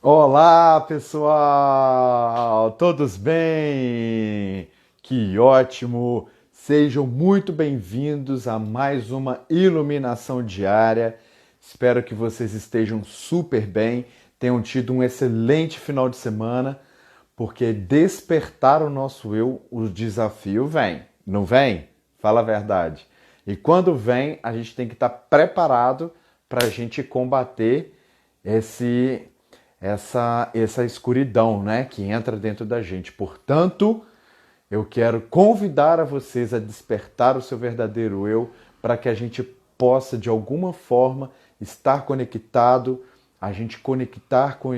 Olá, pessoal! Todos bem? Que ótimo! Sejam muito bem-vindos a mais uma iluminação diária. Espero que vocês estejam super bem, tenham tido um excelente final de semana, porque despertar o nosso eu, o desafio vem. Não vem? Fala a verdade. E quando vem, a gente tem que estar preparado para a gente combater esse essa escuridão, né, que entra dentro da gente. Portanto, eu quero convidar a vocês a despertar o seu verdadeiro eu para que a gente possa de alguma forma estar conectado, a gente conectar com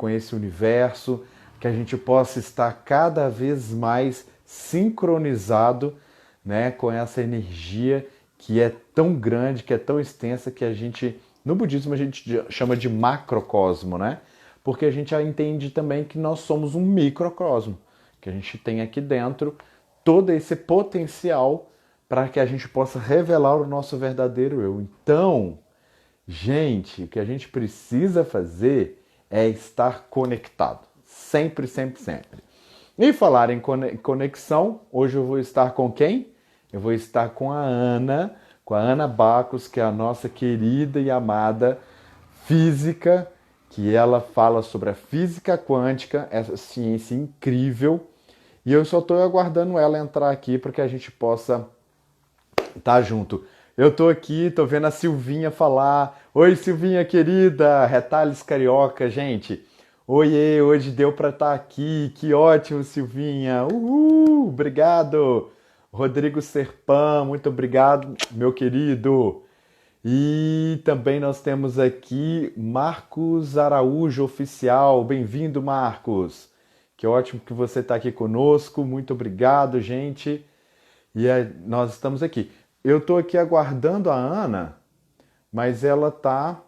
esse universo, que a gente possa estar cada vez mais sincronizado, né, com essa energia que é tão grande, que é tão extensa, que a gente, no budismo, a gente chama de macrocosmo, né? Porque a gente já entende também que nós somos um microcosmo, que a gente tem aqui dentro todo esse potencial para que a gente possa revelar o nosso verdadeiro eu. Então, gente, o que a gente precisa fazer é estar conectado. Sempre, sempre, sempre. E falar em conexão, hoje eu vou estar com quem? Eu vou estar com a Ana Bacos, que é a nossa querida e amada física, que ela fala sobre a física quântica, essa ciência incrível. E eu só estou aguardando ela entrar aqui para que a gente possa estar junto. Eu estou aqui, estou vendo a Silvinha falar. Oi, Silvinha querida, Retalhos Carioca, gente. Oiê, hoje deu para estar aqui. Que ótimo, Silvinha. Uhul, obrigado. Rodrigo Serpã, muito obrigado, meu querido. E também nós temos aqui Marcos Araújo Oficial. Bem-vindo, Marcos. Que ótimo que você está aqui conosco. Muito obrigado, gente. Nós estamos aqui. Eu estou aqui aguardando a Ana, mas ela está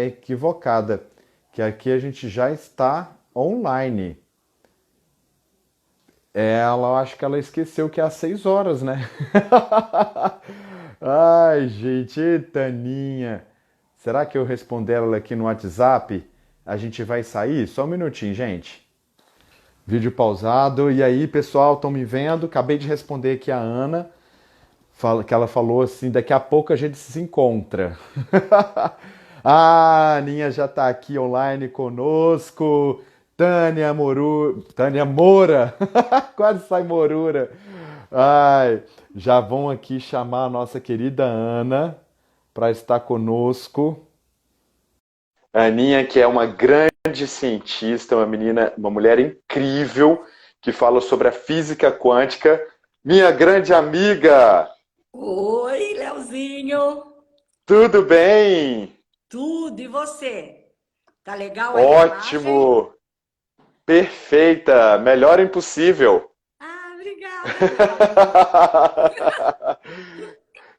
equivocada. Que aqui a gente já está online. Eu acho que ela esqueceu que é às 6 horas, né? Ai, gente, Taninha. Será que eu responder ela aqui no WhatsApp? A gente vai sair? Só um minutinho, gente. Vídeo pausado. E aí, pessoal, estão me vendo? Acabei de responder aqui a Ana, que ela falou assim: daqui a pouco a gente se encontra. Ah, a Aninha já está aqui online conosco. Tânia Moura, quase sai Morura. Ai, já vão aqui chamar a nossa querida Ana para estar conosco. A Aninha, que é uma grande cientista, uma menina, uma mulher incrível, que fala sobre a física quântica. Minha grande amiga, Oi, Leozinho. tudo bem? Tudo, e você? Tá legal aí a imagem? Ótimo, perfeita, melhor impossível. Ah, obrigada, meu amor.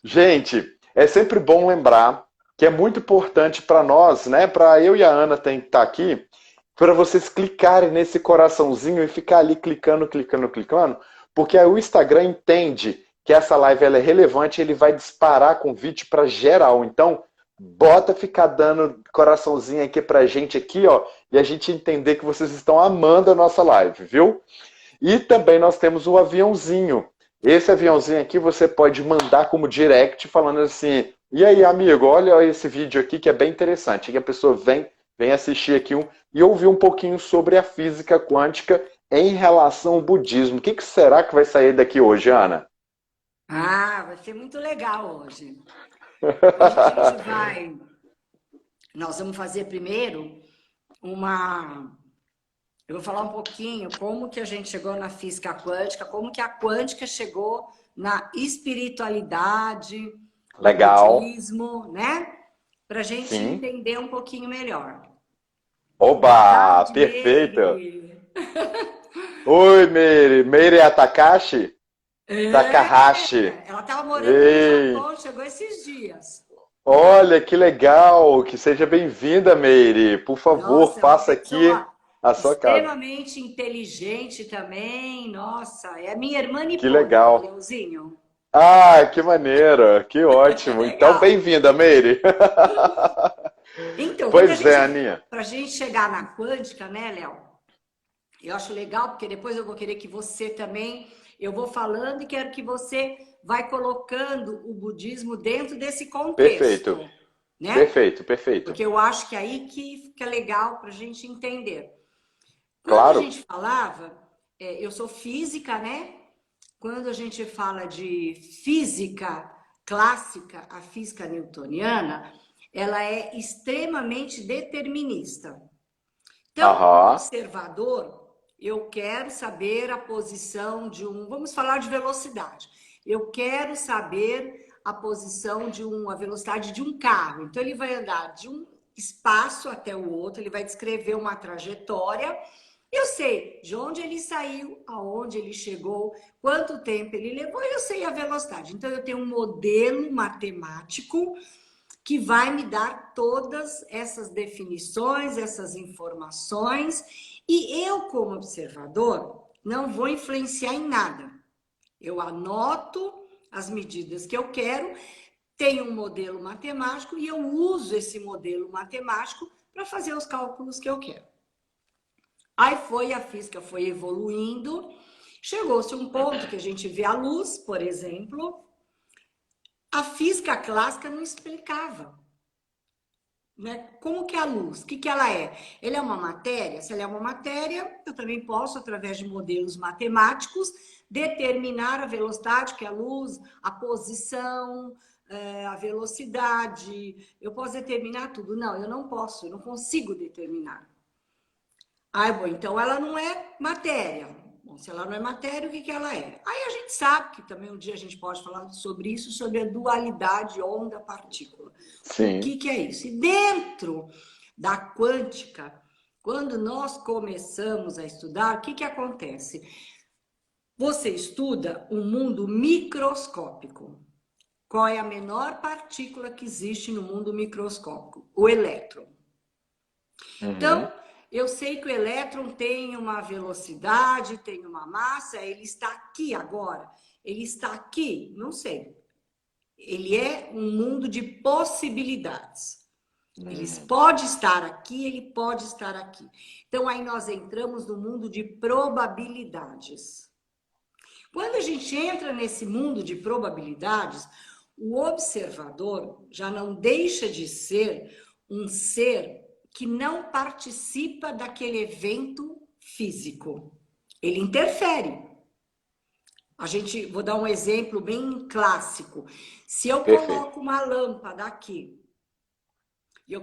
Gente, é sempre bom lembrar que é muito importante para nós, né? Para eu e a Ana tem que estar aqui, para vocês clicarem nesse coraçãozinho e ficar ali clicando, clicando, clicando, porque aí o Instagram entende que essa live ela é relevante, ele vai disparar convite para geral. Então, bota ficar dando coraçãozinho aqui pra gente aqui, ó, e a gente entender que vocês estão amando a nossa live, viu? E também nós temos o aviãozinho. Esse aviãozinho aqui você pode mandar como direct falando assim: e aí, amigo, olha esse vídeo aqui que é bem interessante. Que a pessoa vem assistir aqui e ouvir um pouquinho sobre a física quântica em relação ao budismo. O que será que vai sair daqui hoje, Ana? Ah, vai ser muito legal hoje. Hoje a gente vai. Nós vamos fazer primeiro uma. Eu vou falar um pouquinho como que a gente chegou na física quântica, como que a quântica chegou na espiritualidade, no Legal. budismo, né? Para a gente Sim. entender um pouquinho melhor. Boa Oba! tarde, Perfeito! Meire. Oi, Meire! Meire é Takashi? Takahashi. É, ela estava morando no Ei! Japão, chegou esses dias. Olha que legal! Que seja bem-vinda, Meire. Por favor, Nossa, é uma faça pessoa aqui a sua casa. extremamente inteligente também. Nossa, é minha irmã Que nipônica, legal. Leozinho. Ah, que maneiro, que ótimo. Então, Legal. bem-vinda, Meire. Então, Pois é, Aninha. para a gente chegar na quântica, né, Léo? Eu acho legal, porque depois eu vou querer que você também, eu vou falando e quero que você vai colocando o budismo dentro desse Perfeito, contexto, né? perfeito, perfeito. Porque eu acho que é aí que fica legal para a gente entender. Quando a Claro. gente falava, eu sou física, né? Quando a gente fala de física clássica, a física newtoniana, ela é extremamente determinista. Então, o Aham. observador, eu quero saber a posição de um, vamos falar de velocidade. Eu quero saber a posição de a velocidade de um carro. Então, ele vai andar de um espaço até o outro, ele vai descrever uma trajetória. Eu sei de onde ele saiu, aonde ele chegou, quanto tempo ele levou, e eu sei a velocidade. Então, eu tenho um modelo matemático que vai me dar todas essas definições, essas informações, e eu, como observador, não vou influenciar em nada. Eu anoto as medidas que eu quero, tenho um modelo matemático e eu uso esse modelo matemático para fazer os cálculos que eu quero. Aí a física foi evoluindo, chegou-se um ponto que a gente vê a luz, por exemplo, a física clássica não explicava. Né? Como que é a luz? O que ela é? Ela é uma matéria? Se ela é uma matéria, eu também posso, através de modelos matemáticos, determinar a velocidade que é a luz, a posição, a velocidade. Eu posso determinar tudo? Não, eu não posso, eu não consigo determinar. Ah, bom, então ela não é matéria. Bom, se ela não é matéria, o que ela é? Aí a gente sabe que também um dia a gente pode falar sobre isso, sobre a dualidade onda-partícula. O Sim. que é isso? E dentro da quântica, quando nós começamos a estudar, o que acontece? Você estuda um mundo microscópico. Qual é a menor partícula que existe no mundo microscópico? O elétron. Uhum. Então, eu sei que o elétron tem uma velocidade, tem uma massa, ele está aqui agora. Ele está aqui? Não sei. Ele é um mundo de possibilidades. Ele pode estar aqui, ele pode estar aqui. Então, aí nós entramos no mundo de probabilidades. Quando a gente entra nesse mundo de probabilidades, o observador já não deixa de ser um ser que não participa daquele evento físico. Ele interfere. Vou dar um exemplo bem clássico. Se eu Perfeito. coloco uma lâmpada aqui, e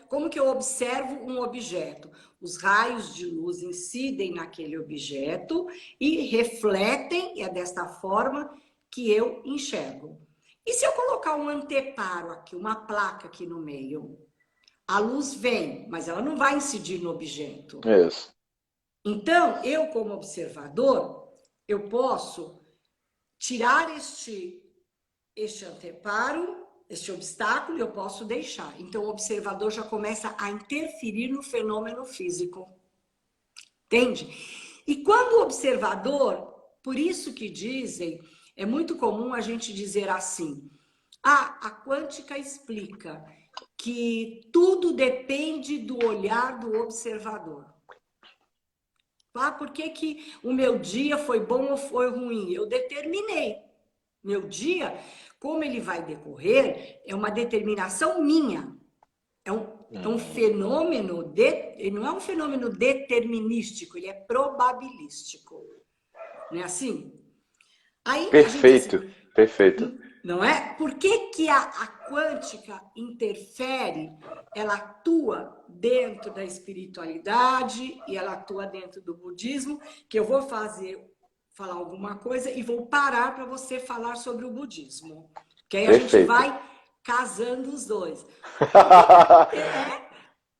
como que eu observo um objeto? Os raios de luz incidem naquele objeto e refletem, e é desta forma que eu enxergo. E se eu colocar um anteparo aqui, uma placa aqui no meio? A luz vem, mas ela não vai incidir no objeto. Isso. Então, eu como observador, eu posso tirar este anteparo, este obstáculo, eu posso deixar. Então, o observador já começa a interferir no fenômeno físico. Entende? E quando o observador, por isso que dizem, é muito comum a gente dizer assim, a quântica explica que tudo depende do olhar do observador. Ah, por que o meu dia foi bom ou foi ruim? Eu determinei. Meu dia, como ele vai decorrer, é uma determinação minha. É um fenômeno, ele não é um fenômeno determinístico, ele é probabilístico. Não é assim? Aí a gente diz Perfeito, assim, perfeito. não é? Por que a quântica interfere? Ela atua dentro da espiritualidade e ela atua dentro do budismo, que eu vou falar alguma coisa e vou parar para você falar sobre o budismo. Que aí a gente Perfeito. vai casando os dois.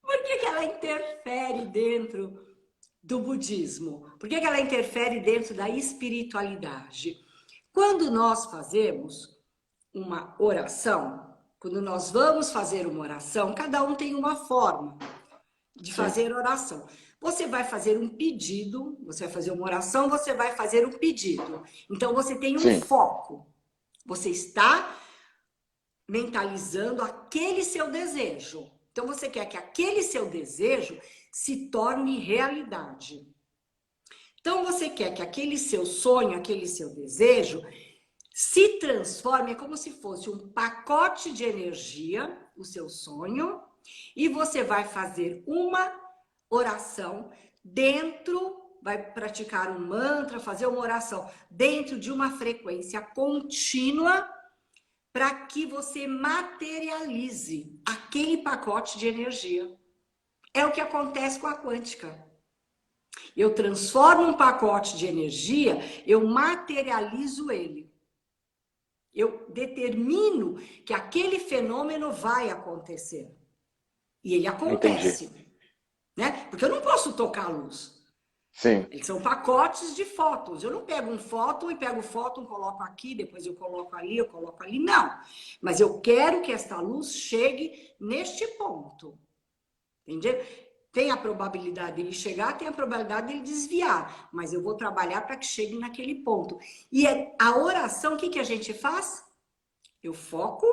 Por que ela interfere dentro do budismo? Por que ela interfere dentro da espiritualidade? Quando nós fazemos uma oração, quando nós vamos fazer uma oração, cada um tem uma forma de fazer oração. Você vai fazer um pedido, você vai fazer uma oração, você vai fazer um pedido. Então você tem um Sim, foco. Você está mentalizando aquele seu desejo. Então, você quer que aquele seu desejo se torne realidade. Então, você quer que aquele seu sonho, aquele seu desejo, se transforme, é como se fosse um pacote de energia, o seu sonho, e você vai fazer uma oração dentro, vai praticar um mantra, fazer uma oração dentro de uma frequência contínua, para que você materialize aquele pacote de energia. É o que acontece com a quântica. Eu transformo um pacote de energia, eu materializo ele. Eu determino que aquele fenômeno vai acontecer. E ele acontece. Né? Porque eu não posso tocar a luz. Sim. Eles são pacotes de fótons. Eu não pego um fóton e pego o fóton, coloco aqui, depois eu coloco ali, eu coloco ali. Não. Mas eu quero que esta luz chegue neste ponto. Entendeu? Tem a probabilidade dele chegar, tem a probabilidade dele desviar. Mas eu vou trabalhar para que chegue naquele ponto. E a oração, o que a gente faz? Eu foco,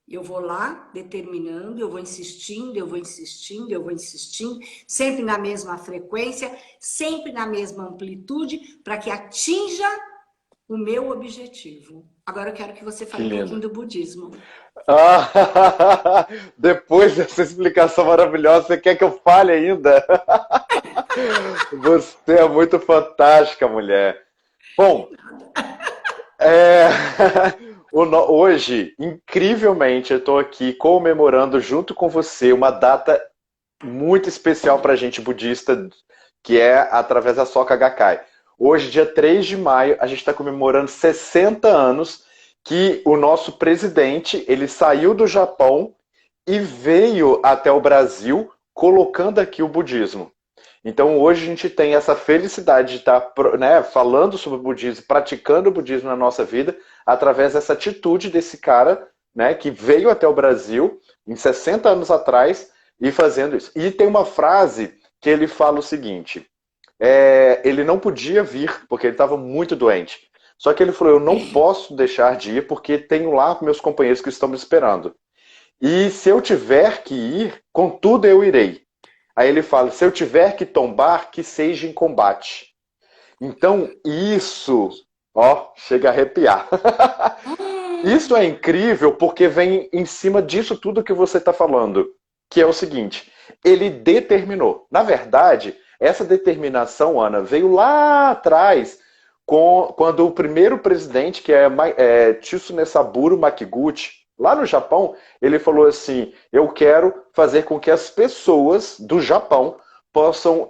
eu vou lá determinando, eu vou insistindo, eu vou insistindo, eu vou insistindo, sempre na mesma frequência, sempre na mesma amplitude, para que atinja o meu objetivo. Agora eu quero que você fale um pouquinho do budismo. Ah, depois dessa explicação maravilhosa, você quer que eu fale ainda? Você é muito fantástica, mulher. Bom, hoje, incrivelmente, eu estou aqui comemorando junto com você uma data muito especial para a gente budista, que é através da Soka Gakkai. Hoje, dia 3 de maio, a gente está comemorando 60 anos que o nosso presidente, ele saiu do Japão e veio até o Brasil colocando aqui o budismo. Então hoje a gente tem essa felicidade de estar, né, falando sobre o budismo, praticando o budismo na nossa vida, através dessa atitude desse cara, né, que veio até o Brasil em 60 anos atrás e fazendo isso. E tem uma frase que ele fala o seguinte, ele não podia vir porque ele estava muito doente. Só que ele falou, eu não posso deixar de ir porque tenho lá meus companheiros que estão me esperando. E se eu tiver que ir, contudo eu irei. Aí ele fala, se eu tiver que tombar, que seja em combate. Então, isso, ó, chega a arrepiar. Isso é incrível porque vem em cima disso tudo que você está falando, que é o seguinte, ele determinou. Na verdade, essa determinação, Ana, veio lá atrás, quando o primeiro presidente, que é Tsuneo Saburo Makiguchi, lá no Japão, ele falou assim, eu quero fazer com que as pessoas do Japão possam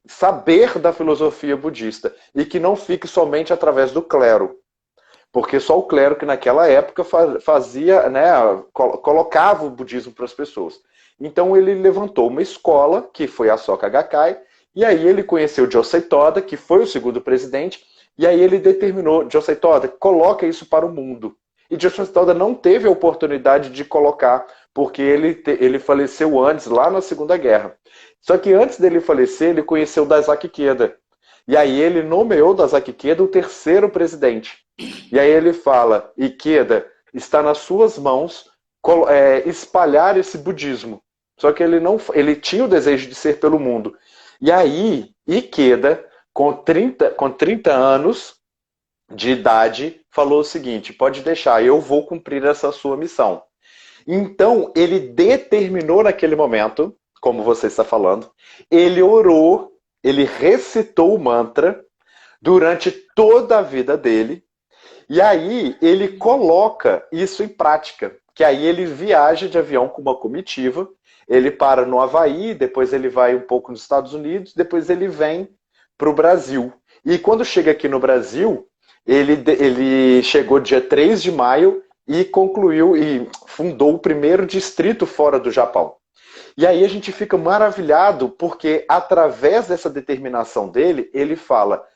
saber da filosofia budista e que não fique somente através do clero. Porque só o clero que naquela época fazia, né, colocava o budismo para as pessoas. Então ele levantou uma escola, que foi a Soka Gakkai, e aí ele conheceu Josei Toda, que foi o segundo presidente, e aí ele determinou, Josei Toda, coloca isso para o mundo. E Josei Toda não teve a oportunidade de colocar, porque ele faleceu antes, lá na Segunda Guerra. Só que antes dele falecer, ele conheceu Daisaku Ikeda. E aí ele nomeou Daisaku Ikeda o terceiro presidente. E aí ele fala, Ikeda, está nas suas mãos espalhar esse budismo. Só que ele tinha o desejo de ser pelo mundo. E aí, Ikeda, com 30 anos de idade, falou o seguinte, pode deixar, eu vou cumprir essa sua missão. Então, ele determinou naquele momento, como você está falando, ele orou, ele recitou o mantra durante toda a vida dele, e aí ele coloca isso em prática, que aí ele viaja de avião com uma comitiva, ele para no Havaí, depois ele vai um pouco nos Estados Unidos, depois ele vem para o Brasil. E quando chega aqui no Brasil, ele chegou dia 3 de maio e concluiu e fundou o primeiro distrito fora do Japão. E aí a gente fica maravilhado porque através dessa determinação dele, ele fala,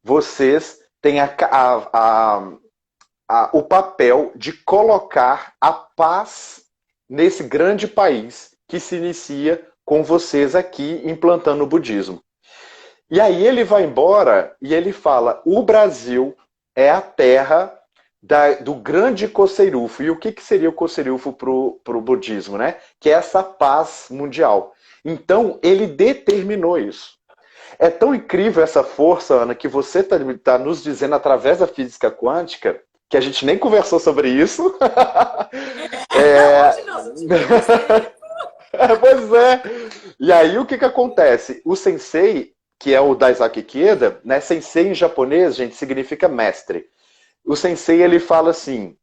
vocês têm o papel de colocar a paz nesse grande país que se inicia com vocês aqui implantando o budismo. E aí ele vai embora e ele fala, o Brasil é a terra do grande Koseirufo. E o que seria o Koseirufo para o budismo, né? Que é essa paz mundial. Então, ele determinou isso. É tão incrível essa força, Ana, que você tá nos dizendo através da física quântica, que a gente nem conversou sobre isso. Hoje nós não tivemos tempo. Pois é. E aí o que acontece? O sensei, que é o Daisaki Ikeda, né? Sensei em japonês, gente, significa mestre. O sensei, ele fala assim,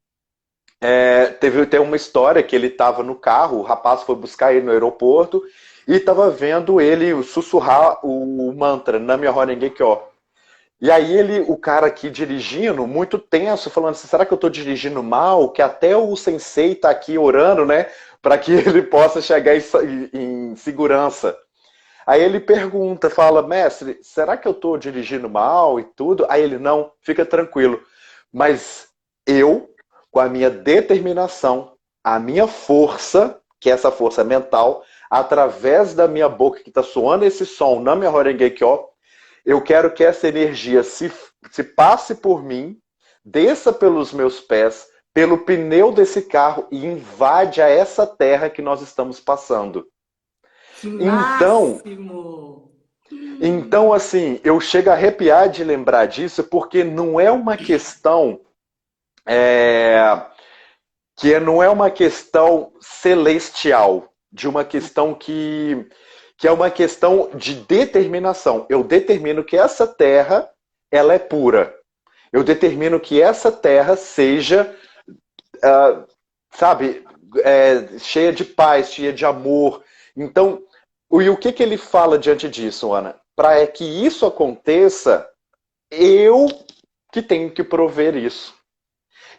tem uma história que ele estava no carro, o rapaz foi buscar ele no aeroporto e estava vendo ele sussurrar o mantra Nam-myoho Renge Kyo. E aí o cara aqui dirigindo, muito tenso, falando assim, será que eu estou dirigindo mal? Que até o sensei está aqui orando, né? Para que ele possa chegar em segurança. Aí ele pergunta, fala, mestre, será que eu estou dirigindo mal e tudo? Aí ele, não, fica tranquilo. Mas eu, com a minha determinação, a minha força, que é essa força mental, através da minha boca que está soando esse som, Nam-myoho Renge Kyo, eu quero que essa energia se passe por mim, desça pelos meus pés, pelo pneu desse carro e invade a essa terra que nós estamos passando. Que Então, máximo! então, assim, eu chego a arrepiar de lembrar disso, porque não é uma questão que não é uma questão celestial, de uma questão que é uma questão de determinação. Eu determino que essa terra ela é pura. Eu determino que essa terra seja, sabe, cheia de paz, cheia de amor. Então, e o que ele fala diante disso, Ana? Para que isso aconteça, eu que tenho que prover isso.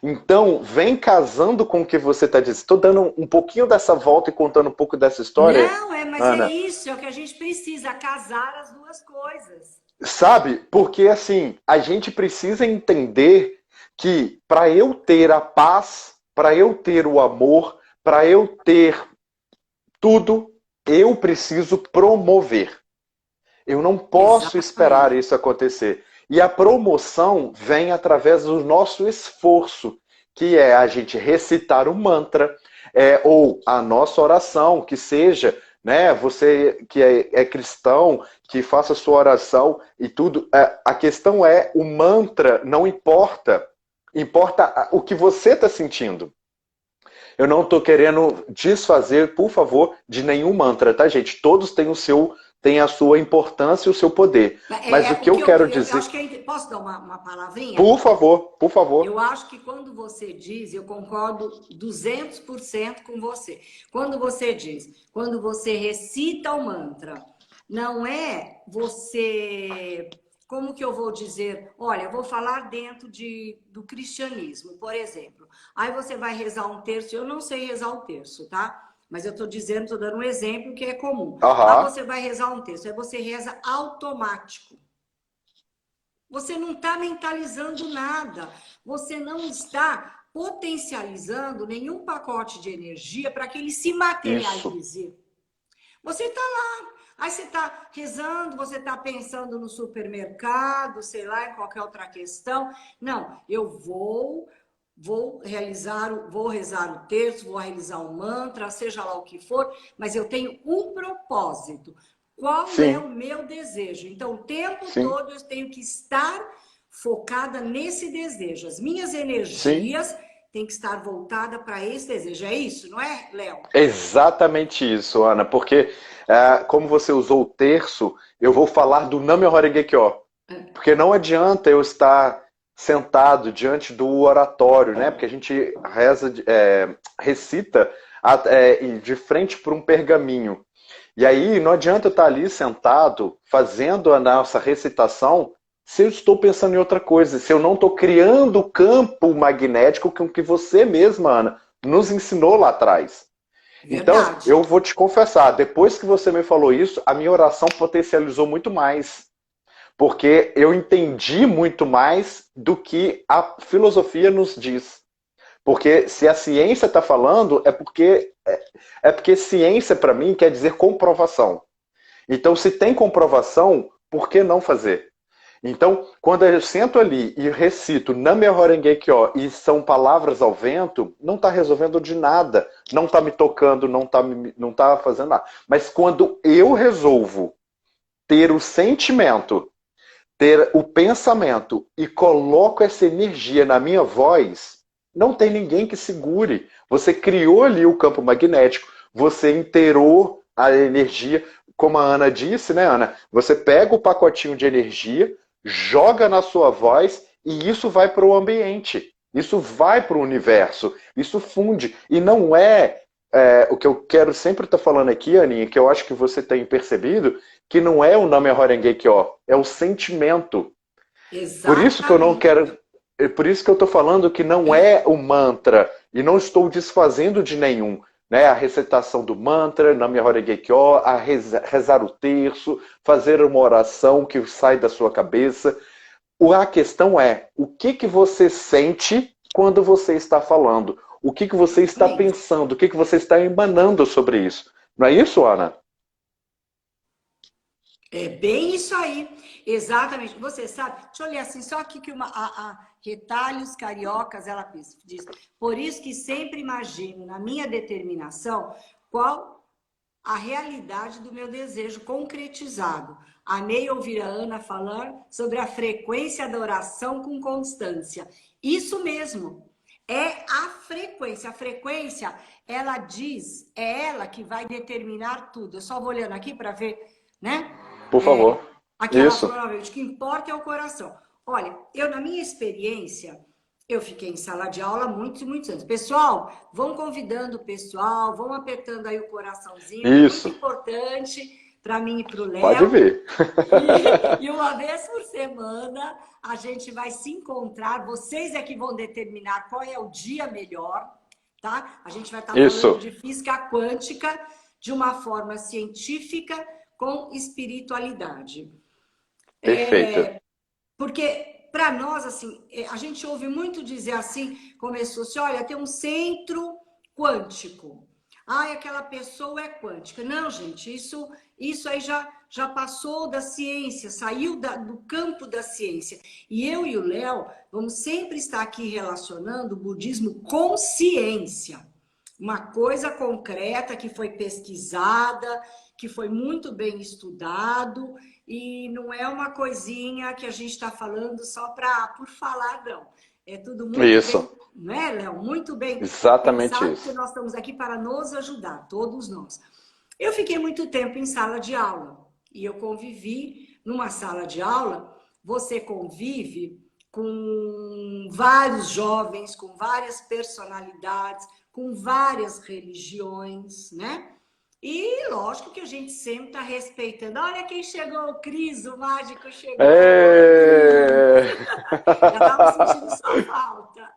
Então, vem casando com o que você está dizendo. Estou dando um pouquinho dessa volta e contando um pouco dessa história, Não, mas é Ana. isso, é o que a gente precisa, casar as duas coisas. Sabe? Porque assim, a gente precisa entender que para eu ter a paz, para eu ter o amor, para eu ter tudo, eu preciso promover. Eu não posso esperar Exatamente. isso acontecer. E a promoção vem através do nosso esforço, que é a gente recitar o mantra, ou a nossa oração, que seja, né, você que é cristão, que faça sua oração e tudo. A questão é, o mantra não importa, importa o que você está sentindo. Eu não estou querendo desfazer, por favor, de nenhum mantra, tá, gente? Todos têm têm a sua importância e o seu poder. Mas o que O eu que quero eu dizer... acho que posso dar uma palavrinha? Por favor, por favor. Eu acho que quando você diz, eu concordo 200% com você. Quando você diz, quando você recita o mantra, não é você, como que eu vou dizer? Olha, eu vou falar dentro do cristianismo, por exemplo. Aí você vai rezar um terço, eu não sei rezar o terço, tá? Mas eu estou dizendo, estou dando um exemplo que é comum. Aí Aham. você vai rezar um terço, aí você reza automático. Você não está mentalizando nada. Você não está potencializando nenhum pacote de energia para que ele se Isso. materialize. Você está lá, aí você está rezando, você está pensando no supermercado, sei lá, em qualquer outra questão. Não, eu vou rezar o terço, vou realizar um mantra, seja lá o que for, mas eu tenho um propósito. Qual é Sim, o meu desejo? Então, o tempo sim, todo eu tenho que estar focada nesse desejo. As minhas sim. energias têm que estar voltadas para esse desejo. É isso, não é, Léo? Exatamente isso, Ana. Porque, como você usou o terço, eu vou falar do Nam-myoho Renge Kyo. Porque não adianta eu estar sentado diante do oratório, né? Porque a gente recita de frente para um pergaminho. E aí não adianta eu estar ali sentado, fazendo a nossa recitação, se eu estou pensando em outra coisa, se eu não estou criando o campo magnético que você mesma, Ana, nos ensinou lá atrás. Então, Verdade. eu vou te confessar, depois que você me falou isso, a minha oração potencializou muito mais. Porque eu entendi muito mais do que a filosofia nos diz. Porque se a ciência está falando, é porque ciência, para mim, quer dizer comprovação. Então, se tem comprovação, por que não fazer? Então, quando eu sento ali e recito Nam-myoho Renge-kyo e são palavras ao vento, não está resolvendo de nada, não está me tocando, não tá fazendo nada. Mas quando eu resolvo ter o sentimento, ter o pensamento e coloco essa energia na minha voz, não tem ninguém que segure. Você criou ali o campo magnético, você inteirou a energia, como a Ana disse, né, Ana? Você pega o pacotinho de energia, joga na sua voz e isso vai para o ambiente. Isso vai para o universo. Isso funde. E não o que eu quero sempre estar falando aqui, Aninha, que eu acho que você tem percebido, que não é o Nam-myoho Renge-kyo, é o sentimento. Por isso que eu não Exatamente. quero. Por isso que eu estou falando que não é o mantra e não estou desfazendo de nenhum. Né? A recitação do mantra, Nam-myoho Renge-kyo, rezar o terço, fazer uma oração que sai da sua cabeça. A questão é, o que você sente quando você está falando? O que você está Exatamente. pensando? O que você está emanando sobre isso? Não é isso, Ana? É bem isso aí, exatamente. Você sabe, deixa eu ler assim, só aqui que a Retalhos Cariocas, ela diz, por isso que sempre imagino na minha determinação qual a realidade do meu desejo concretizado. Amei ouvir a Ana falar sobre a frequência da oração com constância. Isso mesmo, é a frequência. A frequência, ela diz, é ela que vai determinar tudo. Eu só vou olhando aqui para ver, né? Por favor. Aqui ela Isso. falou novamente, o que importa é o coração. Olha, eu na minha experiência, eu fiquei em sala de aula muitos e muitos anos. Pessoal, vão convidando o pessoal, vão apertando aí o coraçãozinho, que é muito Isso. importante para mim e para o Pode Léo. ver. E uma vez por semana a gente vai se encontrar. Vocês é que vão determinar qual é o dia melhor, tá? A gente vai estar falando Isso. de física quântica de uma forma científica com espiritualidade. Perfeito. Porque, para nós, assim, a gente ouve muito dizer assim, começou-se, olha, tem um centro quântico. Ai, aquela pessoa é quântica. Não, gente, isso aí já passou da ciência, saiu do campo da ciência. E eu e o Léo vamos sempre estar aqui relacionando o budismo com ciência. Uma coisa concreta que foi pesquisada, que foi muito bem estudado, e não é uma coisinha que a gente está falando só por falar, não. É tudo muito bem, Isso. não é, Léo? Muito bem Exatamente pensado, porque isso. nós estamos aqui para nos ajudar, todos nós. Eu fiquei muito tempo em sala de aula, e eu convivi numa sala de aula, você convive com vários jovens, com várias personalidades, com várias religiões, né? E lógico que a gente sempre está respeitando. Olha quem chegou, o Cris, o mágico chegou. Oi, Cris! Ê... Já estava sentindo sua falta.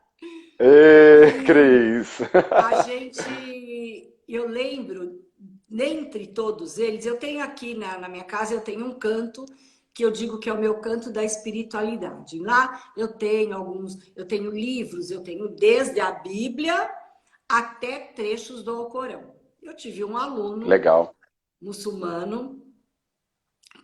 Ê, E Cris. a gente, eu lembro, dentre todos eles, eu tenho aqui na minha casa, eu tenho um canto que eu digo que é o meu canto da espiritualidade. Lá eu tenho eu tenho livros, eu tenho desde a Bíblia até trechos do Alcorão. Eu tive um aluno Legal. muçulmano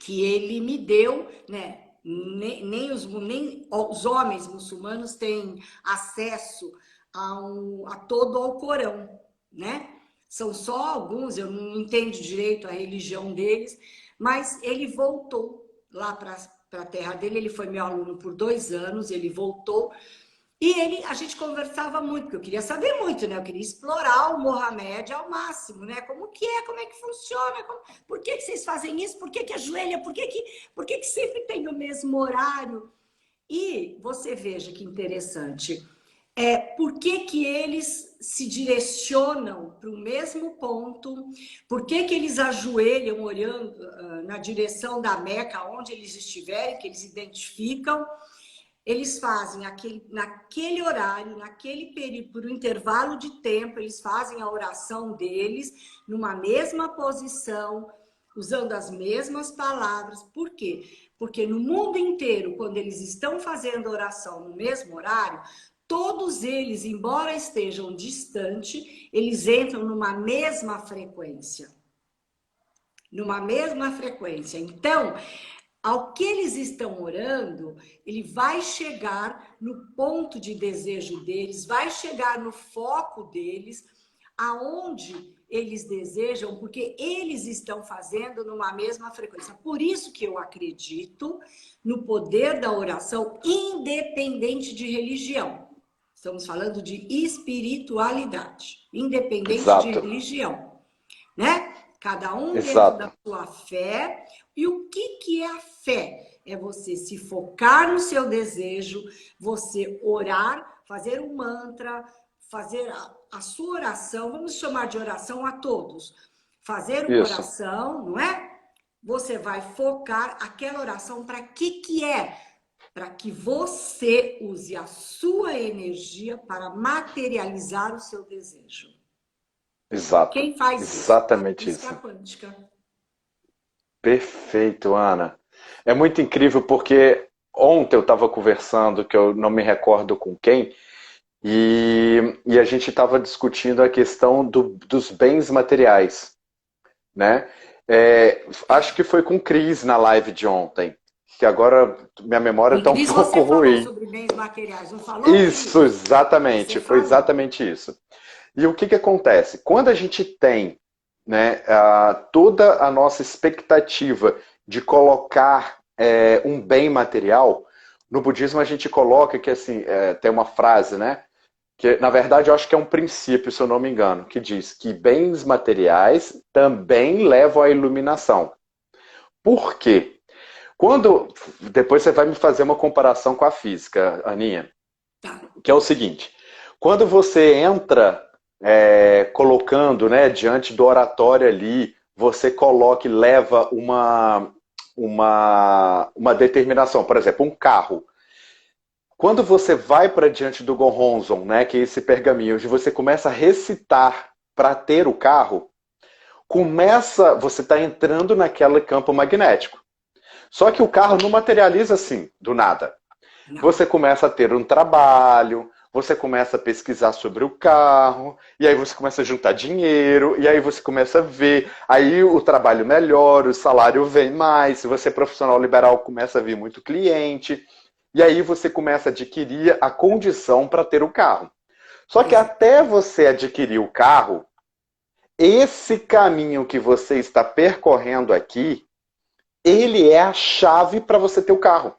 que ele me deu, né? Nem os homens muçulmanos têm acesso a todo o Alcorão, né? São só alguns, eu não entendo direito a religião deles, mas ele voltou lá para a terra dele, ele foi meu aluno por 2 anos, ele voltou. E a gente conversava muito, porque eu queria saber muito, né? Eu queria explorar o Mohamed ao máximo, né? Como que é, como é que funciona, por que vocês fazem isso, por que ajoelha, por que sempre tem o mesmo horário? E você veja que interessante, por que eles se direcionam para o mesmo ponto, por que eles ajoelham olhando na direção da Meca, onde eles estiverem, que eles identificam. Eles fazem naquele horário, naquele período, por um intervalo de tempo, eles fazem a oração deles numa mesma posição, usando as mesmas palavras. Por quê? Porque no mundo inteiro, quando eles estão fazendo oração no mesmo horário, todos eles, embora estejam distantes, eles entram numa mesma frequência. Numa mesma frequência. Então, ao que eles estão orando, ele vai chegar no ponto de desejo deles, vai chegar no foco deles, aonde eles desejam, porque eles estão fazendo numa mesma frequência. Por isso que eu acredito no poder da oração, independente de religião. Estamos falando de espiritualidade, independente de Exato. religião, né? Cada um dentro Exato. da sua fé. E o que é a fé? É você se focar no seu desejo, você orar, fazer um mantra, fazer a sua oração, vamos chamar de oração a todos. Fazer uma Isso. oração, não é? Você vai focar aquela oração para que é? Para que você use a sua energia para materializar o seu desejo. Exato. Quem faz isso? Exatamente A isso. física quântica. Perfeito, Ana. É muito incrível porque ontem eu estava conversando, que eu não me recordo com quem, e a gente estava discutindo a questão dos bens materiais, né? Acho que foi com o Cris na live de ontem, que agora minha memória Com está um Cris pouco você falou ruim. sobre bens materiais, não falou, Cris? Isso, exatamente, Você foi falou. exatamente isso. E o que acontece? Quando a gente tem, né, toda a nossa expectativa de colocar um bem material, no budismo a gente coloca que assim, tem uma frase, né? Que na verdade eu acho que é um princípio, se eu não me engano, que diz que bens materiais também levam à iluminação. Por quê? Depois você vai me fazer uma comparação com a física, Aninha, Tá. que é o seguinte: quando você entra colocando, né, diante do oratório ali, você coloca e leva uma determinação, por exemplo, um carro. Quando você vai para diante do Gohonzon, né, que é esse pergaminho, onde você começa a recitar para ter o carro, você está entrando naquele campo magnético. Só que o carro não materializa assim, do nada. Não. Você começa a ter um trabalho, você começa a pesquisar sobre o carro, e aí você começa a juntar dinheiro, e aí você começa a ver, aí o trabalho melhora, o salário vem mais, se você é profissional liberal, começa a vir muito cliente, e aí você começa a adquirir a condição para ter o carro. Só que até você adquirir o carro, esse caminho que você está percorrendo aqui, ele é a chave para você ter o carro.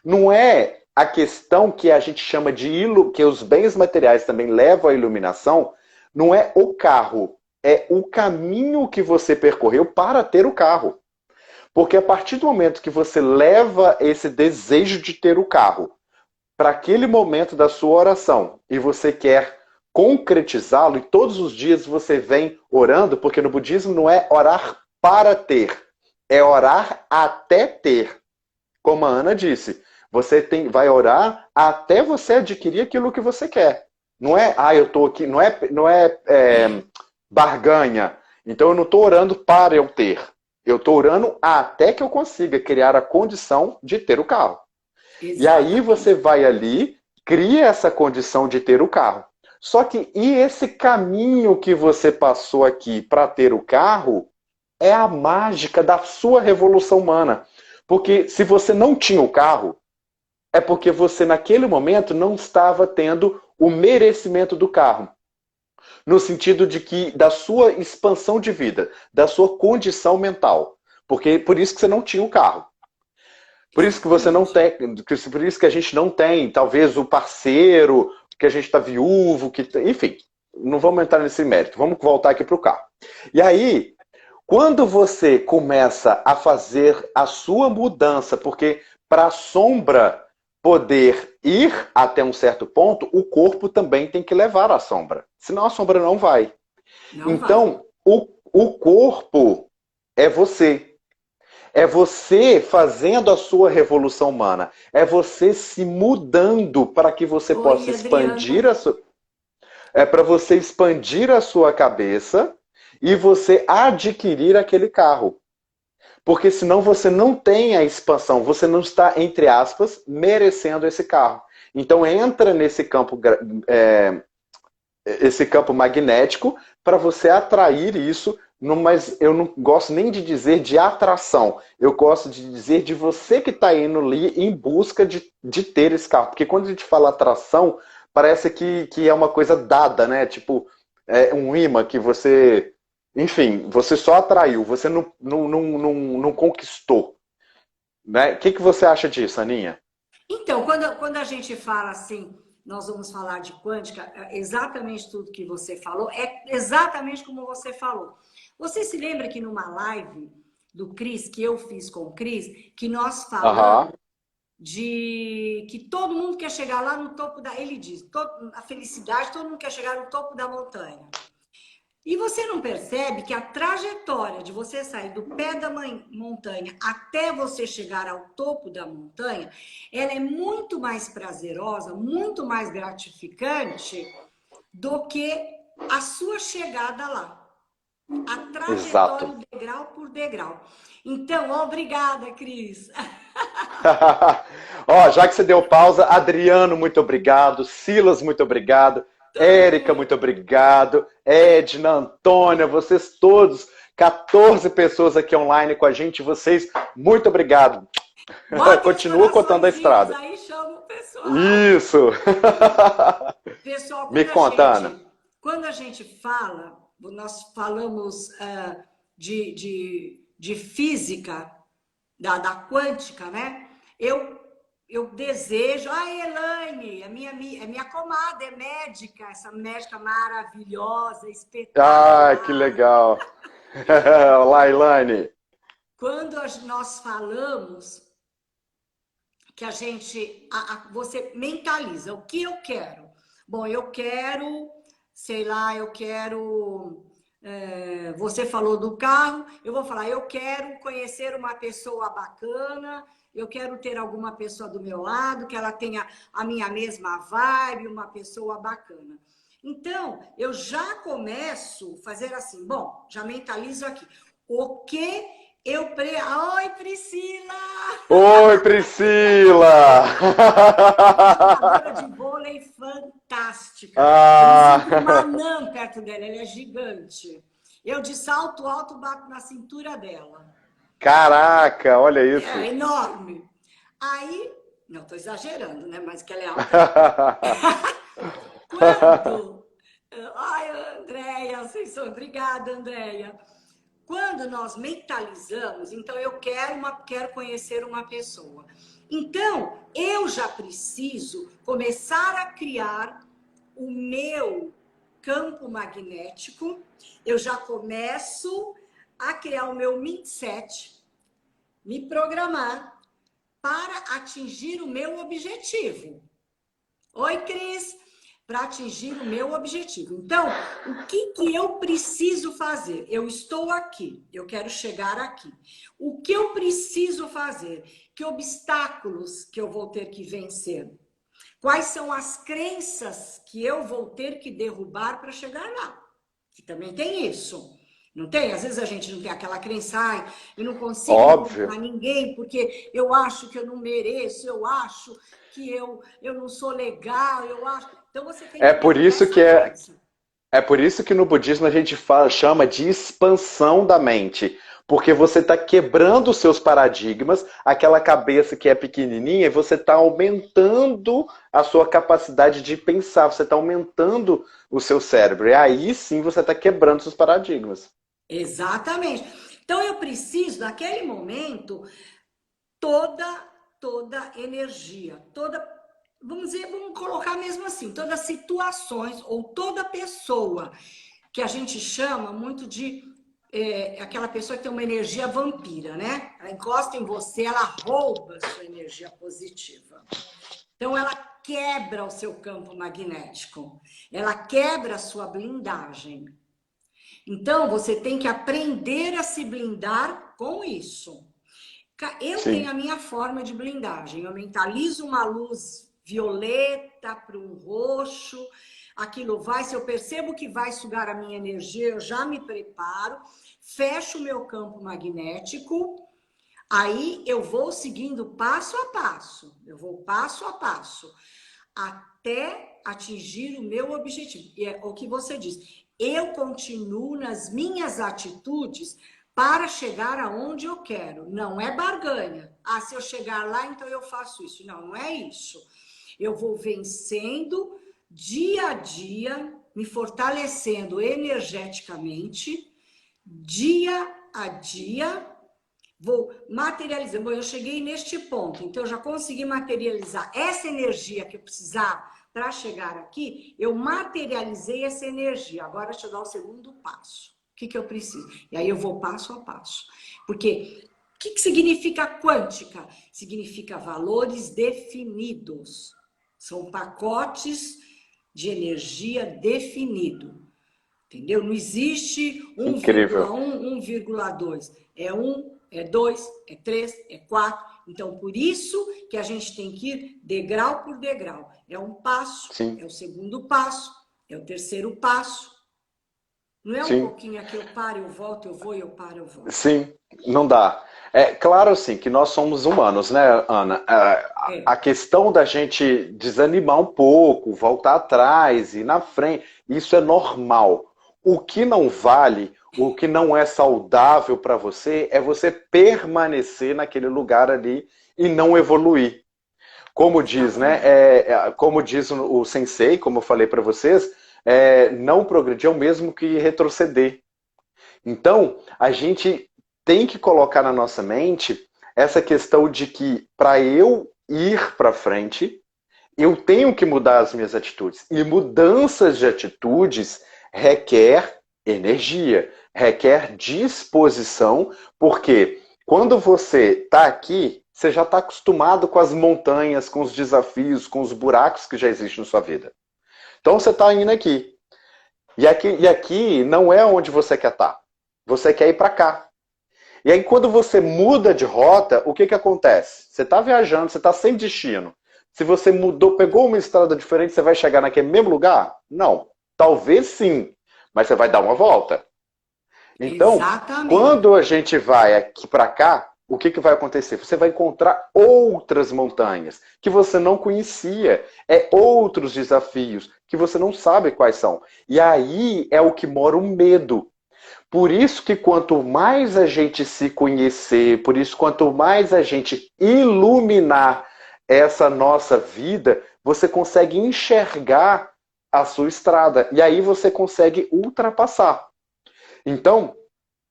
Não é a questão que a gente chama que os bens materiais também levam à iluminação, não é o carro, é o caminho que você percorreu para ter o carro. Porque a partir do momento que você leva esse desejo de ter o carro para aquele momento da sua oração e você quer concretizá-lo, e todos os dias você vem orando, porque no budismo não é orar para ter, é orar até ter. Como a Ana disse, você vai orar até você adquirir aquilo que você quer. Não é, eu estou aqui, não é barganha. Então eu não estou orando para eu ter. Eu estou orando até que eu consiga criar a condição de ter o carro. Exatamente. E aí você vai ali, cria essa condição de ter o carro. Só que e esse caminho que você passou aqui para ter o carro é a mágica da sua revolução humana. Porque se você não tinha o carro, é porque você naquele momento não estava tendo o merecimento do carro. No sentido de que da sua expansão de vida, da sua condição mental. Por isso que você não tinha o carro. Por isso que você não tem, por isso que a gente não tem, talvez, o parceiro, que a gente está viúvo, enfim, não vamos entrar nesse mérito. Vamos voltar aqui para o carro. E aí, quando você começa a fazer a sua mudança, porque para a sombra poder ir até um certo ponto, o corpo também tem que levar a sombra. Senão a sombra não vai. Então, o corpo é você. É você fazendo a sua revolução humana. É você se mudando para que você possa expandir a sua... É para você expandir a sua cabeça e você adquirir aquele carro. Porque senão você não tem a expansão, você não está, entre aspas, merecendo esse carro. Então entra nesse campo, esse campo magnético para você atrair isso mas eu não gosto nem de dizer de atração. Eu gosto de dizer de você que está indo ali em busca de ter esse carro. Porque quando a gente fala atração, parece que é uma coisa dada, né? Tipo, é um imã que você. Enfim, você só atraiu, você não conquistou. Né? O que você acha disso, Aninha? Então, quando a gente fala assim, nós vamos falar de quântica, exatamente tudo que você falou, é exatamente como você falou. Você se lembra que numa live do Cris, que eu fiz com o Cris, que nós falamos Aham. de que todo mundo quer chegar lá no topo da... Ele diz, a felicidade, todo mundo quer chegar no topo da montanha. E você não percebe que a trajetória de você sair do pé da montanha até você chegar ao topo da montanha, ela é muito mais prazerosa, muito mais gratificante do que a sua chegada lá. A Exato. trajetória degrau por degrau. Então, obrigada, Cris. Ó, já que você deu pausa, Adriano, muito obrigado. Silas, muito obrigado. Todo Érica, mundo. muito obrigado. Edna, Antônia, vocês todos, 14 pessoas aqui online com a gente, vocês, muito obrigado. Bota os Continua contando a coraçõezinhos estrada. aí, chama o pessoal. Isso. Pessoal, Me conta, Ana. quando a gente fala, nós falamos de física, da quântica, né? Eu desejo, a Elaine, a minha comadre é médica, essa médica maravilhosa, Ah, que espetacular. legal. Olá, Ilane. Quando nós falamos que a gente, você mentaliza, o que eu quero? Bom, eu quero, sei lá, eu quero... você falou do carro, eu vou falar, eu quero conhecer uma pessoa bacana, eu quero ter alguma pessoa do meu lado, que ela tenha a minha mesma vibe, uma pessoa bacana. Então, eu já começo a fazer assim, bom, já mentalizo aqui. O que eu... Oi, Priscila! Oi, Priscila! Jogadora de vôlei fantástica. Eu me sinto uma Ah, anã perto dela, ela é gigante. Eu de salto alto bato na cintura dela. caraca, olha É isso. enorme. Aí, não estou exagerando, né? Mas que ela é alta, ela é. Quando... Ai, Andréia, vocês são... Obrigada, Andréia. Quando nós mentalizamos, então eu quero conhecer uma pessoa. Então, eu já preciso começar a criar o meu campo magnético, eu já começo a criar o meu mindset, me programar para atingir o meu objetivo. Oi, Cris! Para atingir o meu objetivo. Então, o que eu preciso fazer? Eu estou aqui, eu quero chegar aqui. O que eu preciso fazer? Que obstáculos que eu vou ter que vencer? Quais são as crenças que eu vou ter que derrubar para chegar lá? Que também tem isso. Não tem? Às vezes a gente não tem aquela crença, ai, eu não consigo Óbvio. encontrar ninguém porque eu acho que eu não mereço, eu acho que eu não sou legal, eu acho... Então você tem É que por derrubar isso essa que é, crença. é por isso que no budismo a gente chama de expansão da mente, porque você está quebrando os seus paradigmas, aquela cabeça que é pequenininha, e você está aumentando a sua capacidade de pensar, você está aumentando o seu cérebro, e aí sim você está quebrando seus paradigmas. Exatamente. Então eu preciso, naquele momento, toda energia, vamos dizer, vamos colocar mesmo assim, todas as situações ou toda pessoa que a gente chama muito de aquela pessoa que tem uma energia vampira, né? Ela encosta em você, ela rouba a sua energia positiva. Então ela quebra o seu campo magnético, ela quebra a sua blindagem. Então você tem que aprender a se blindar com isso. Eu tenho Sim. a minha forma de blindagem. Eu mentalizo uma luz violeta para um roxo. Aquilo vai, se eu percebo que vai sugar a minha energia, eu já me preparo, fecho o meu campo magnético. Aí eu vou seguindo passo a passo. Eu vou passo a passo até atingir o meu objetivo. E é o que você diz. eu continuo nas minhas atitudes para chegar aonde eu quero. Não é barganha. Ah, se eu chegar lá, então eu faço isso. Não, não é isso. Eu vou vencendo dia a dia, me fortalecendo energeticamente, dia a dia, vou materializando. Bom, eu cheguei neste ponto, então eu já consegui materializar essa energia que eu precisava para chegar aqui, eu materializei essa energia. Agora deixa eu dar o segundo passo. O que eu preciso? E aí eu vou passo a passo. Porque o que significa quântica? Significa valores definidos. São pacotes de energia definido. Entendeu? Não existe Incrível. 1,1, 1,2. É 1, é 2, é 3, é 4. Então, por isso que a gente tem que ir degrau por degrau. É um passo, Sim, é o segundo passo, é o terceiro passo. Não é um sim. pouquinho aqui, eu paro, eu volto, eu vou, eu paro, eu volto. Sim, não dá. É claro, assim, que nós somos humanos, né, Ana? A É, questão da gente desanimar um pouco, voltar atrás, ir na frente, isso é normal. O que não vale, o que não é saudável para você, é você permanecer naquele lugar ali e não evoluir. Como diz, né? exatamente. Como diz o sensei, como eu falei para vocês, não progredir é o mesmo que retroceder. Então, a gente tem que colocar na nossa mente essa questão de que para eu ir para frente, eu tenho que mudar as minhas atitudes. E mudanças de atitudes requer energia, requer disposição, porque quando você está aqui, você já está acostumado com as montanhas, com os desafios, com os buracos que já existem na sua vida. Então você está indo aqui. E aqui não é onde você quer estar. Você quer ir para cá. E aí, quando você muda de rota, o que acontece? Você está viajando, você está sem destino. Se você mudou, pegou uma estrada diferente, você vai chegar naquele mesmo lugar? Não. Talvez sim, mas você vai dar uma volta. Então, Exatamente. quando a gente vai aqui para cá, o que vai acontecer? Você vai encontrar outras montanhas que você não conhecia, outros desafios que você não sabe quais são. E aí é o que mora o medo. Por isso que quanto mais a gente se conhecer, por isso quanto mais a gente iluminar essa nossa vida, você consegue enxergar a sua estrada e aí você consegue ultrapassar. Então,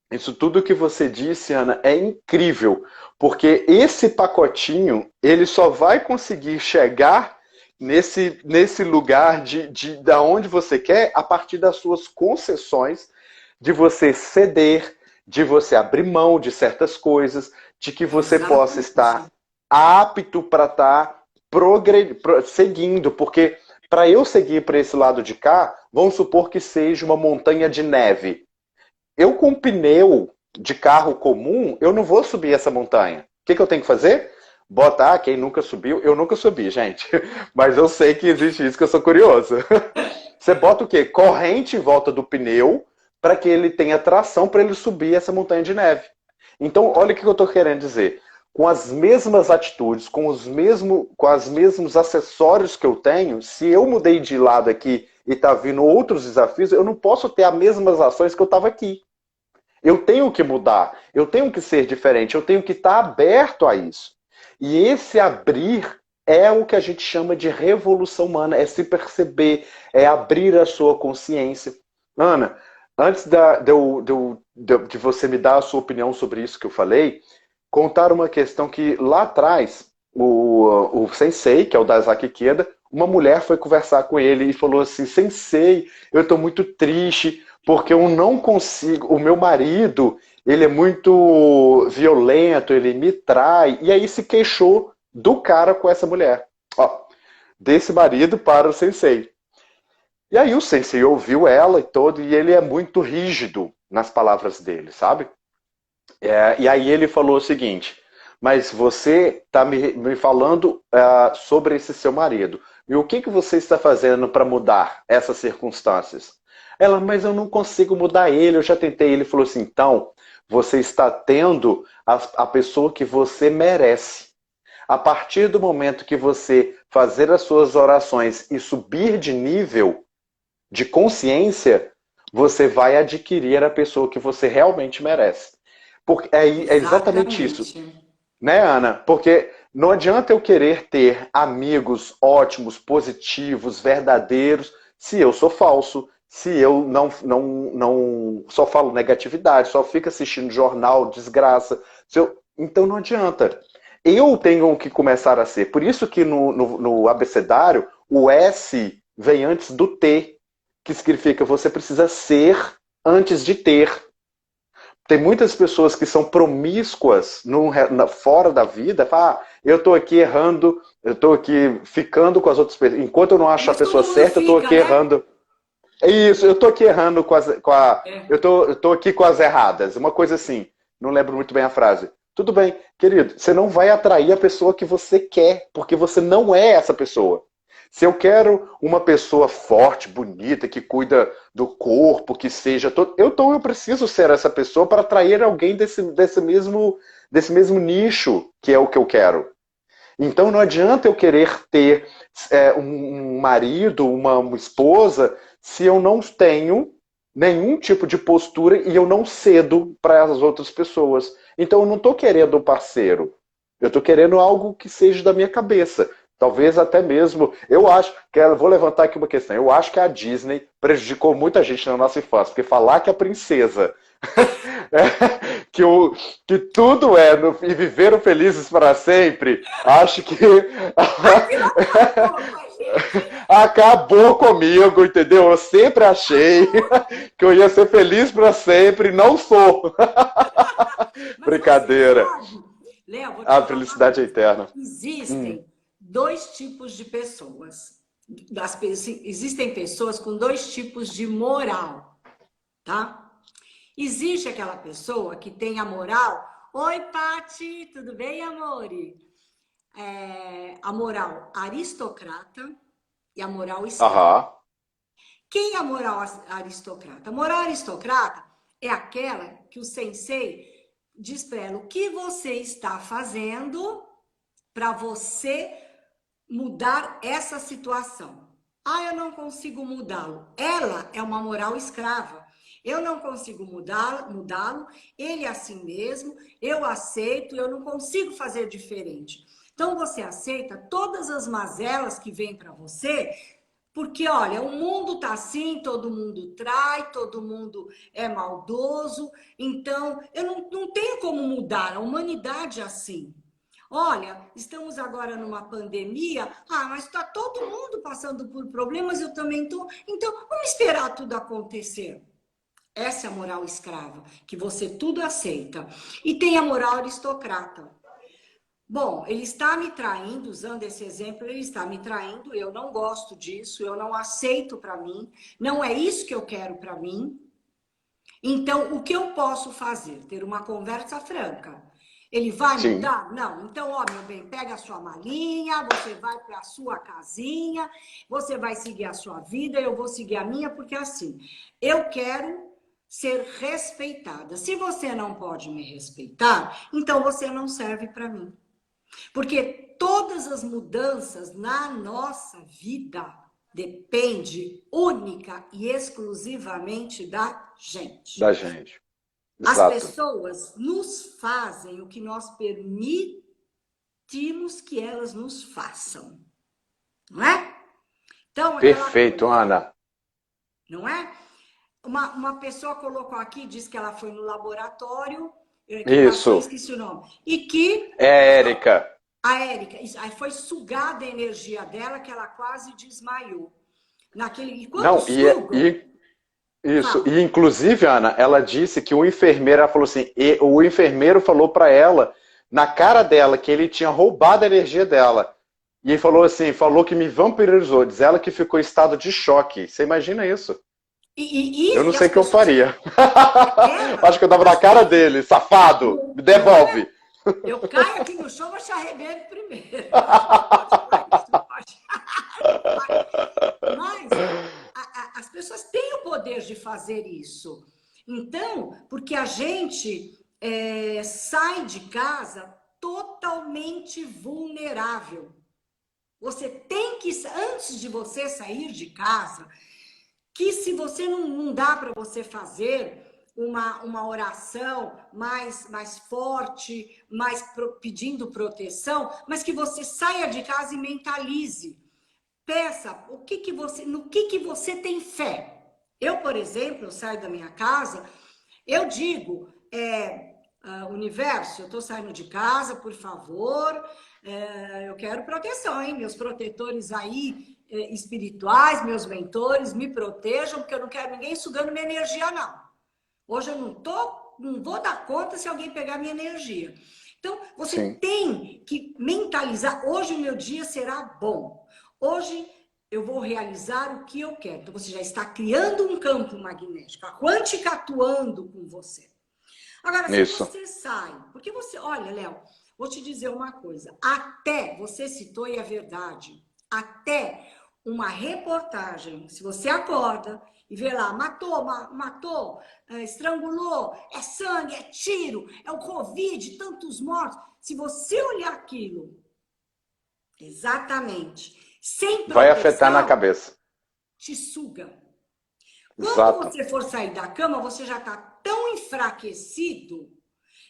isso tudo que você disse, Ana, é incrível, porque esse pacotinho, ele só vai conseguir chegar nesse lugar da onde você quer a partir das suas concessões, de você ceder, de você abrir mão de certas coisas, de que você possa Exatamente. estar apto para estar seguindo, porque para eu seguir para esse lado de cá, vamos supor que seja uma montanha de neve. Eu com pneu de carro comum, eu não vou subir essa montanha. O que eu tenho que fazer? Botar, quem nunca subiu, eu nunca subi, gente. Mas eu sei que existe isso, que eu sou curioso. Você bota o quê? Corrente em volta do pneu para que ele tenha tração para ele subir essa montanha de neve. Então, olha o que eu estou querendo dizer. Com as mesmas atitudes, com os mesmos acessórios que eu tenho, se eu mudei de lado aqui e está vindo outros desafios, eu não posso ter as mesmas ações que eu estava aqui. Eu tenho que mudar, eu tenho que ser diferente, eu tenho que estar aberto a isso. E esse abrir é o que a gente chama de revolução humana, é se perceber, é abrir a sua consciência. Ana, antes de você me dar a sua opinião sobre isso que eu falei, contar uma questão que lá atrás, o Sensei, que é o Daisaki Ikeda, uma mulher foi conversar com ele e falou assim: Sensei, eu estou muito triste porque eu não consigo, o meu marido, ele é muito violento, ele me trai, e aí se queixou do cara com essa mulher. Ó, desse marido para o Sensei. E aí o Sensei ouviu ela e todo, e ele é muito rígido nas palavras dele, sabe? E aí ele falou o seguinte: mas você está me falando sobre esse seu marido. E o que você está fazendo para mudar essas circunstâncias? Ela, mas eu não consigo mudar ele, eu já tentei. Ele falou assim: então, você está tendo a pessoa que você merece. A partir do momento que você fazer as suas orações e subir de nível de consciência, você vai adquirir a pessoa que você realmente merece. Porque é exatamente isso, Exatamente. né, Ana? Porque não adianta eu querer ter amigos ótimos, positivos, verdadeiros, se eu sou falso, se eu não só falo negatividade, só fico assistindo jornal, desgraça. Então não adianta. Eu tenho que começar a ser. Por isso que no abecedário, o S vem antes do T, que significa você precisa ser antes de ter. Tem muitas pessoas que são promíscuas fora da vida. Fala, eu estou aqui errando, eu estou aqui ficando com as outras pessoas. Enquanto eu não acho a Mas pessoa todo mundo certa, eu estou fica, aqui né? errando. É isso, eu estou aqui errando É. eu tô aqui com as erradas. Uma coisa assim, não lembro muito bem a frase. Tudo bem, querido, você não vai atrair a pessoa que você quer, porque você não é essa pessoa. Se eu quero uma pessoa forte, bonita, que cuida do corpo, que seja todo. Então eu preciso ser essa pessoa para atrair alguém desse mesmo nicho, que é o que eu quero. Então não adianta eu querer ter um marido, uma esposa, se eu não tenho nenhum tipo de postura e eu não cedo para as outras pessoas. Então eu não estou querendo um parceiro. Eu estou querendo algo que seja da minha cabeça. Talvez até mesmo. Eu acho que eu vou levantar aqui uma questão. Eu acho que a Disney prejudicou muita gente na nossa infância, porque falar que a princesa que, que tudo é e viveram felizes para sempre, acho que Aquilo acabou com a gente. acabou comigo, entendeu? Eu sempre achei que eu ia ser feliz para sempre, não sou. Mas você Brincadeira. sabe, Léo, vou te A falar uma felicidade é coisa. eterna. Hum. Existem dois tipos de pessoas. Existem pessoas com dois tipos de moral, tá? Existe aquela pessoa que tem a moral. Oi, Pati, tudo bem, amore? A moral aristocrata e a moral escrava. Aham. Quem é a moral aristocrata? A moral aristocrata é aquela que o sensei diz para ela o que você está fazendo para você mudar essa situação. Ah, eu não consigo mudá-lo. Ela é uma moral escrava. Eu não consigo mudá-lo, ele é assim mesmo, eu aceito, eu não consigo fazer diferente. Então você aceita todas as mazelas que vêm para você, porque olha, o mundo tá assim, todo mundo trai, todo mundo é maldoso, então eu não tenho como mudar, a humanidade é assim. Olha, estamos agora numa pandemia. Ah, mas está todo mundo passando por problemas, eu também estou. Então, vamos esperar tudo acontecer. Essa é a moral escrava, que você tudo aceita. E tem a moral aristocrata. Bom, ele está me traindo, usando esse exemplo, ele está me traindo, eu não gosto disso, eu não aceito para mim, não é isso que eu quero para mim. Então, o que eu posso fazer? Ter uma conversa franca. Ele vai Sim. mudar? Não. Então, ó, meu bem, pega a sua malinha, você vai para a sua casinha, você vai seguir a sua vida, eu vou seguir a minha, porque assim, eu quero ser respeitada. Se você não pode me respeitar, então você não serve para mim. Porque todas as mudanças na nossa vida depende única e exclusivamente da gente. Da gente. As Exato. pessoas nos fazem o que nós permitimos que elas nos façam, não é? Então, aquela Perfeito, coisa, Ana. não é? Uma pessoa colocou aqui, disse que ela foi no laboratório, que passou, Isso. esqueci o nome, e que É a Érica. a Érica, aí foi sugada a energia dela, que ela quase desmaiou. E quando Não, sugam, isso. fala, E inclusive, Ana, ela disse que o enfermeiro, ela falou assim, o enfermeiro falou para ela, na cara dela, que ele tinha roubado a energia dela. E ele falou assim, falou que me vampirizou. Diz ela que ficou em estado de choque. Você imagina isso? Eu não e sei as o que eu pessoas, faria. Acho ela, que eu dava na as cara pessoas, dele, safado, me não é? devolve. Eu caio aqui no chão, mas te arrebento primeiro. Você não pode por isso, não pode. Não pode. Mas as pessoas têm o poder de fazer isso. Então, porque a gente sai de casa totalmente vulnerável. Você tem que, antes de você sair de casa, que se você não dá para você fazer uma oração mais forte, pedindo proteção, mas que você saia de casa e mentalize. Peça no que você tem fé. Eu, por exemplo, eu saio da minha casa, eu digo, universo, eu estou saindo de casa, por favor, eu quero proteção, hein? Meus protetores aí, espirituais, meus mentores, me protejam, porque eu não quero ninguém sugando minha energia, não. Hoje eu não vou dar conta se alguém pegar minha energia. Então, você Sim. tem que mentalizar, hoje o meu dia será bom. Hoje eu vou realizar o que eu quero. Então, você já está criando um campo magnético, a quântica atuando com você. Agora, se você sai, porque você, olha, Léo, vou te dizer uma coisa, até, você citou e é verdade, até uma reportagem, se você acorda e vê lá, matou, estrangulou, é sangue, é tiro, é o Covid, tantos mortos, se você olhar aquilo, exatamente, sem proteção, vai afetar na cabeça. Te suga. Exato. Quando você for sair da cama, você já está tão enfraquecido.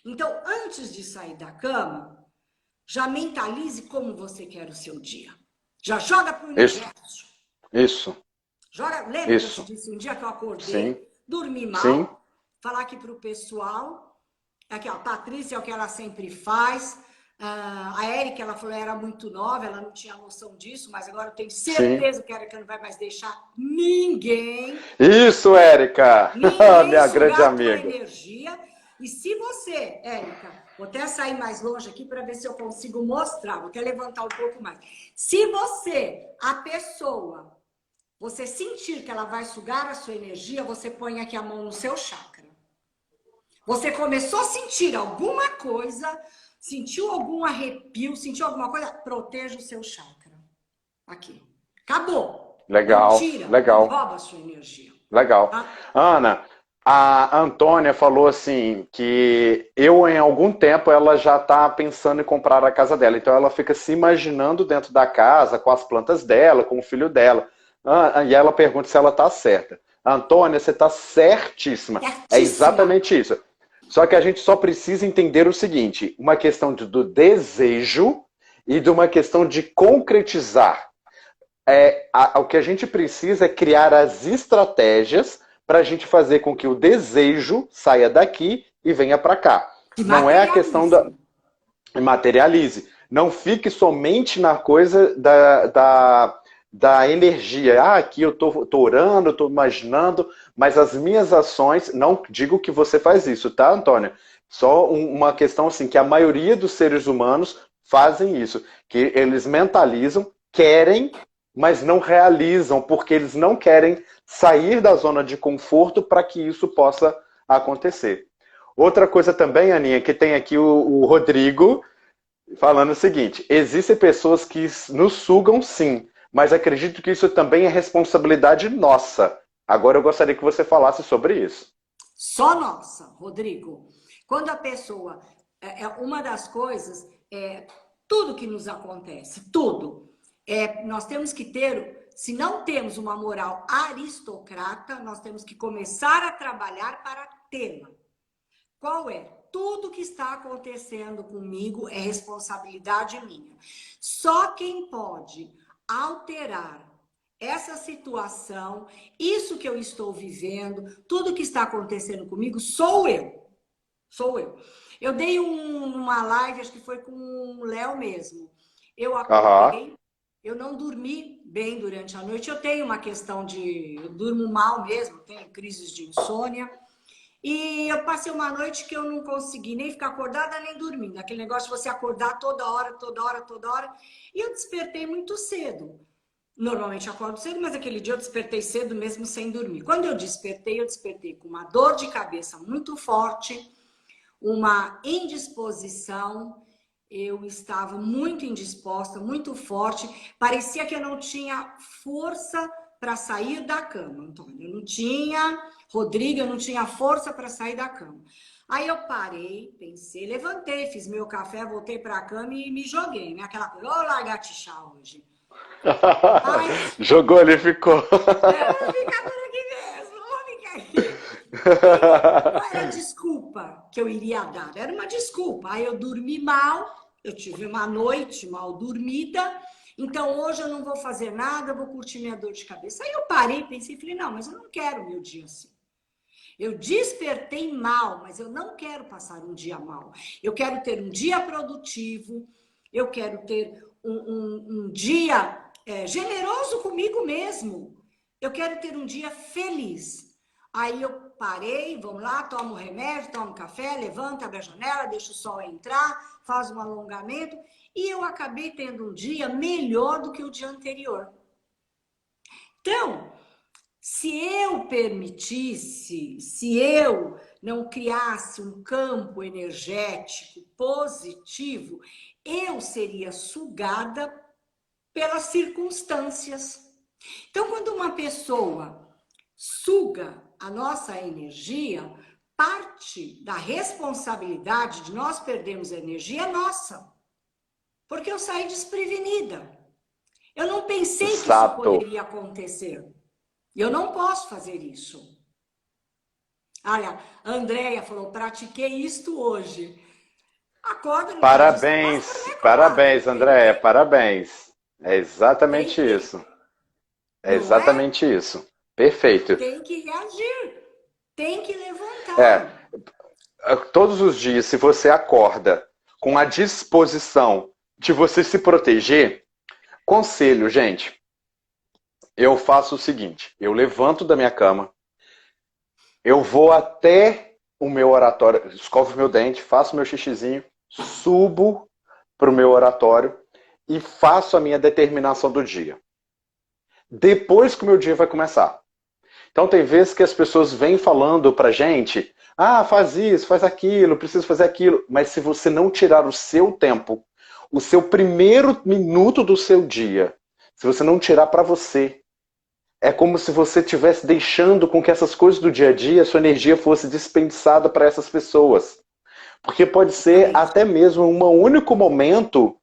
Então, antes de sair da cama, já mentalize como você quer o seu dia. Já joga para o universo. Isso. Joga, lembra que eu te disse um dia que eu acordei, dormi mal, falar aqui para o pessoal, aqui, ó, Patrícia é o que ela sempre faz. A Érica, ela falou, era muito nova, ela não tinha noção disso, mas agora eu tenho certeza que a Érica não vai mais deixar ninguém. Isso, Érica! Minha grande amiga. Energia. E se você, Érica, vou até sair mais longe aqui para ver se eu consigo mostrar, vou até levantar um pouco mais. Se você, a pessoa, você sentir que ela vai sugar a sua energia, você põe aqui a mão no seu chakra. Você começou a sentir alguma coisa, sentiu algum arrepio, sentiu alguma coisa, proteja o seu chakra. Aqui. Acabou. Legal, não tira, legal. Não rouba a sua energia. Legal. Tá? Ana, a Antônia falou assim, que em algum tempo, ela já está pensando em comprar a casa dela. Então, ela fica se imaginando dentro da casa, com as plantas dela, com o filho dela. E ela pergunta se ela está certa. Antônia, você está certíssima. É exatamente isso. Só que a gente só precisa entender o seguinte, uma questão do desejo e de uma questão de concretizar. O que a gente precisa é criar as estratégias para a gente fazer com que o desejo saia daqui e venha para cá. Não é a questão da... Materialize. Não fique somente na coisa da energia. Aqui eu tô orando, eu tô imaginando, mas as minhas ações, não digo que você faz isso, tá, Antônia? Só uma questão assim, que a maioria dos seres humanos fazem isso, que eles mentalizam, querem, mas não realizam, porque eles não querem sair da zona de conforto para que isso possa acontecer. Outra coisa também, Aninha, que tem aqui o Rodrigo falando o seguinte, existem pessoas que nos sugam sim, mas acredito que isso também é responsabilidade nossa. Agora eu gostaria que você falasse sobre isso. Só nossa, Rodrigo. Quando a pessoa... uma das coisas, tudo que nos acontece, tudo. Nós temos que ter, se não temos uma moral aristocrata, nós temos que começar a trabalhar para tê-la. Qual é? Tudo que está acontecendo comigo é responsabilidade minha. Só quem pode alterar essa situação, isso que eu estou vivendo, tudo que está acontecendo comigo, sou eu. Sou eu. Eu dei uma live, acho que foi com o Léo mesmo. Eu acordei, eu não dormi bem durante a noite. Eu tenho uma questão eu durmo mal mesmo, tenho crises de insônia. E eu passei uma noite que eu não consegui nem ficar acordada, nem dormindo. Aquele negócio de você acordar toda hora. E eu despertei muito cedo. Normalmente eu acordo cedo, mas aquele dia eu despertei cedo mesmo sem dormir. Quando eu despertei com uma dor de cabeça muito forte, uma indisposição. Eu estava muito indisposta, muito forte. Parecia que eu não tinha força para sair da cama, Antônio. Eu não tinha, Rodrigo, eu não tinha força para sair da cama. Aí eu parei, pensei, levantei, fiz meu café, voltei para a cama e me joguei, né? Aquela coisa, ô lagartixa hoje. Jogou ali, ficou. Fica por aqui Não era desculpa que eu iria dar, era uma desculpa. Aí eu dormi mal, eu tive uma noite mal dormida, então hoje eu não vou fazer nada, eu vou curtir minha dor de cabeça. Aí eu parei, pensei, falei, não, mas eu não quero meu dia assim. Eu despertei mal, mas eu não quero passar um dia mal. Eu quero ter um dia produtivo, eu quero ter um dia generoso comigo mesmo. Eu quero ter um dia feliz. Aí eu parei, vamos lá, tomo um remédio, tomo café, levanta, abre a janela, deixa o sol entrar, faz um alongamento. E eu acabei tendo um dia melhor do que o dia anterior. Então, se eu permitisse, se eu não criasse um campo energético positivo, eu seria sugada pelas circunstâncias. Então, quando uma pessoa suga a nossa energia, parte da responsabilidade de nós perdermos a energia é nossa. Porque eu saí desprevenida. Eu não pensei que isso Exato. poderia acontecer. Eu não posso fazer isso. Olha, a Andréia falou, pratiquei isto hoje. Acorda no dia de você passa Parabéns, também, comadre. parabéns, Andréia, parabéns. É Tem exatamente que, isso. É não é? exatamente isso. Perfeito. Tem que reagir. Tem que É, levantar. todos os dias, se você acorda com a disposição de você se proteger, conselho, gente, eu faço o seguinte: eu levanto da minha cama, eu vou até o meu oratório, escovo meu dente, faço meu xixizinho, subo para o meu oratório e faço a minha determinação do dia. Depois que o meu dia vai começar. Então tem vezes que as pessoas vêm falando pra gente, ah, faz isso, faz aquilo, preciso fazer aquilo, mas se você não tirar o seu tempo, o seu primeiro minuto do seu dia, se você não tirar para você, é como se você estivesse deixando com que essas coisas do dia a dia, sua energia fosse dispensada para essas pessoas. Porque pode ser Exatamente. até mesmo um único momento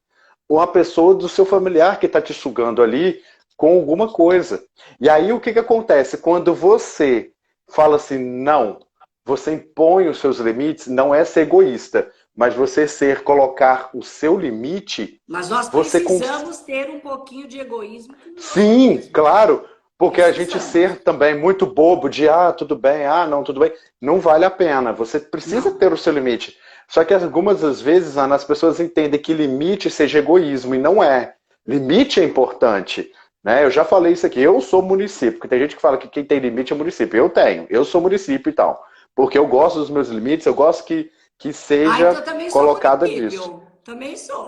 uma pessoa do seu familiar que está te sugando ali com alguma coisa. E aí o que, que acontece? Quando você fala assim, não, você impõe os seus limites, não é ser egoísta, mas você colocar o seu limite, Mas nós você precisamos ter um pouquinho de egoísmo conosco sim, mesmo. claro, porque a gente Precisamos. ser também muito bobo de tudo bem, não, tudo bem, não vale a pena. Você precisa Não. ter o seu limite. Só que algumas das vezes, Ana, as pessoas entendem que limite seja egoísmo, e não é. Limite é importante. Né? Eu já falei isso aqui, eu sou município, porque tem gente que fala que quem tem limite é município. Eu tenho, eu sou município e tal. Porque eu gosto dos meus limites, eu gosto que Ah, então seja eu também sou colocada disso. município. Também sou.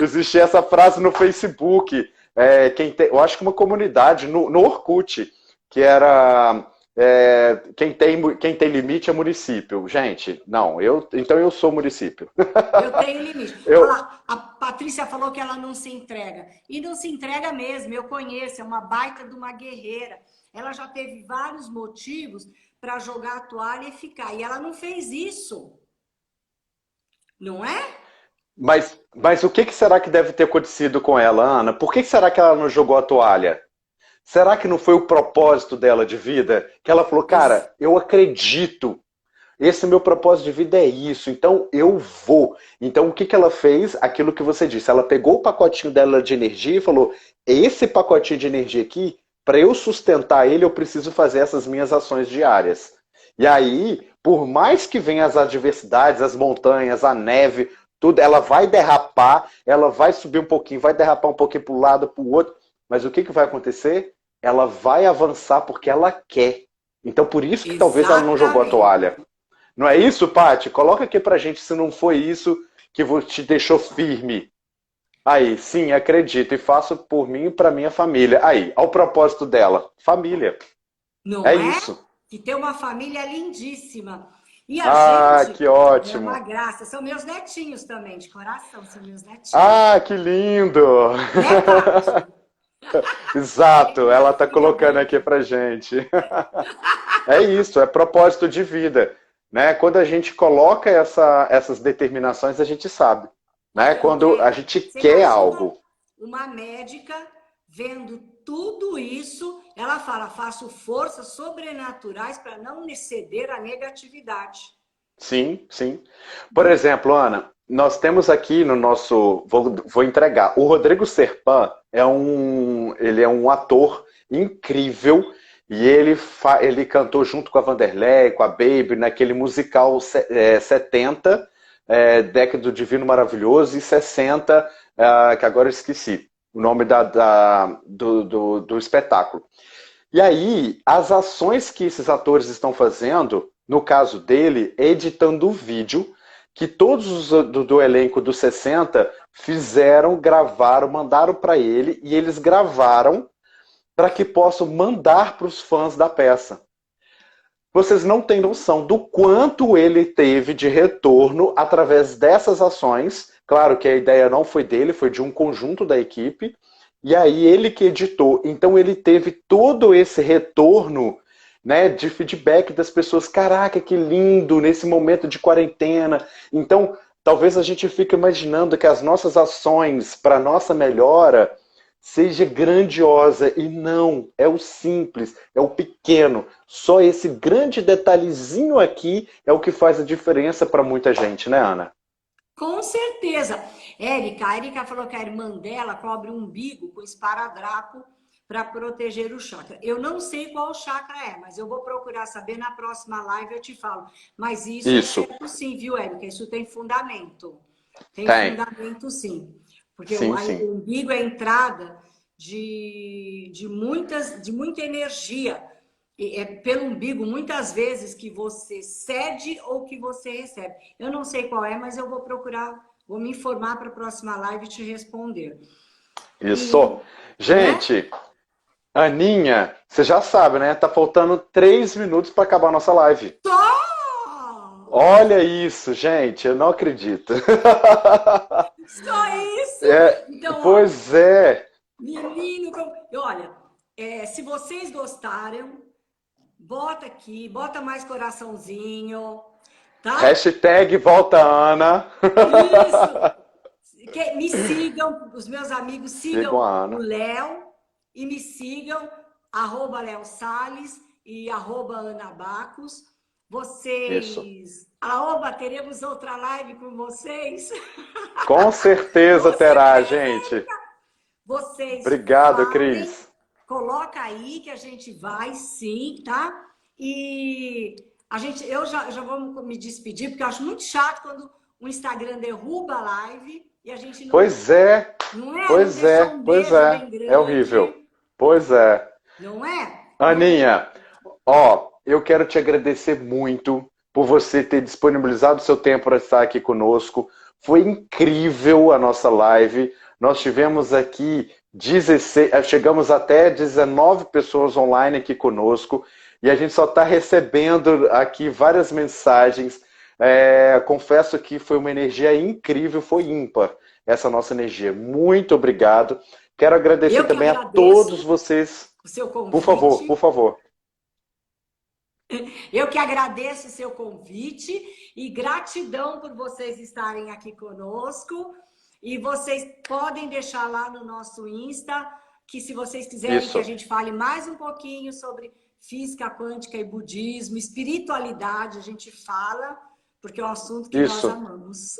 Existia essa frase no Facebook, eu acho que uma comunidade, no Orkut, que era quem tem limite é município. Gente, não, então eu sou município. Eu tenho limite. Olha Eu, lá, a Patrícia falou que ela não se entrega. E não se entrega mesmo, eu conheço, é uma baita de uma guerreira. Ela já teve vários motivos para jogar a toalha e ficar. E ela não fez isso. Não é? mas o que será que deve ter acontecido com ela, Ana? Por que será que ela não jogou a toalha? Será que não foi o propósito dela de vida? Que ela falou, Ex- cara, eu acredito. Esse meu propósito de vida é isso, então eu vou. Então o que, que ela fez? Aquilo que você disse. Ela pegou o pacotinho dela de energia e falou: esse pacotinho de energia aqui, para eu sustentar ele, eu preciso fazer essas minhas ações diárias. E aí, por mais que venham as adversidades, as montanhas, a neve, tudo, ela vai derrapar, ela vai subir um pouquinho, vai derrapar um pouquinho para um lado, para o outro. Mas o que, que vai acontecer? Ela vai avançar porque ela quer. Então, por isso que talvez ela não jogou a toalha. Exatamente. Não é isso, Paty? Coloca aqui pra gente se não foi isso que te deixou firme. Aí, sim, acredito e faço por mim e pra minha família. Aí, ao propósito dela, família. É Não é? isso. E ter uma família lindíssima. E a Ah, gente que é uma ótimo. graça. São meus netinhos também, de coração, são meus netinhos. Ah, que lindo. Né, Paty? Exato, Minha ela tá filha colocando aqui Bianca. pra gente. É isso, é propósito de vida. Né? Quando a gente coloca essas determinações, a gente sabe. Né? Olha, Quando a Andréia, gente você quer imagina algo. uma médica vendo tudo isso, ela fala, faço forças sobrenaturais para não ceder à negatividade. Sim, sim. Por exemplo, Ana, nós temos aqui no nosso. Vou entregar. O Rodrigo Serpan ele é um ator incrível e ele cantou junto com a Vanderlei, com a Baby, naquele musical 70, década do Divino Maravilhoso, e 60, que agora eu esqueci o nome do espetáculo. E aí, as ações que esses atores estão fazendo, no caso dele, editando o vídeo, que todos os do elenco dos 60 fizeram, gravaram, mandaram para ele, e eles gravaram para que possam mandar para os fãs da peça. Vocês não têm noção do quanto ele teve de retorno através dessas ações. Claro que a ideia não foi dele, foi de um conjunto da equipe. E aí ele que editou. Então ele teve todo esse retorno, né, de feedback das pessoas. Caraca, que lindo nesse momento de quarentena. Então, talvez a gente fique imaginando que as nossas ações para a nossa melhora seja grandiosa. E não, é o simples, é o pequeno. Só esse grande detalhezinho aqui é o que faz a diferença para muita gente, né, Ana? Com certeza. A Érica falou que a irmã dela cobre o umbigo com esparadrapo para proteger o chakra. Eu não sei qual chakra é, mas eu vou procurar saber na próxima live, eu te falo. Mas isso é certo sim, viu, Érica? Isso tem fundamento. Tem fundamento sim. Porque sim, o umbigo é a entrada de muita energia. É pelo umbigo, muitas vezes, que você cede ou que você recebe. Eu não sei qual é, mas eu vou procurar, vou me informar para a próxima live e te responder. Isso. Gente, né? Aninha, você já sabe, né? Tá faltando 3 minutos para acabar a nossa live. Só! Olha isso, gente, eu não acredito. Só isso? Então, pois é. Menino, olha, se vocês gostaram, bota aqui, bota mais coraçãozinho, tá? Hashtag volta Ana. Isso. Me sigam, os meus amigos, sigam o Léo e me sigam, @Léo Salles e @Ana Vocês, teremos outra live com vocês? Com certeza terá, gente. Vocês Obrigado, Cris. Coloca aí que a gente vai sim, tá? E eu já vou me despedir, porque eu acho muito chato quando o Instagram derruba a live e a gente não... Pois é, não é? Pois é, pois é. É horrível. Pois é. Não é? Aninha, eu quero te agradecer muito por você ter disponibilizado o seu tempo para estar aqui conosco. Foi incrível a nossa live. Nós tivemos aqui 16, chegamos até 19 pessoas online aqui conosco e a gente só está recebendo aqui várias mensagens. Confesso que foi uma energia incrível, foi ímpar essa nossa energia. Muito obrigado. Quero agradecer também a todos vocês. O seu convite. Por favor, por favor. Eu que agradeço o seu convite e gratidão por vocês estarem aqui conosco. E vocês podem deixar lá no nosso Insta, que se vocês quiserem que a gente fale mais um pouquinho sobre física quântica e budismo, espiritualidade, a gente fala, porque é um assunto que nós amamos.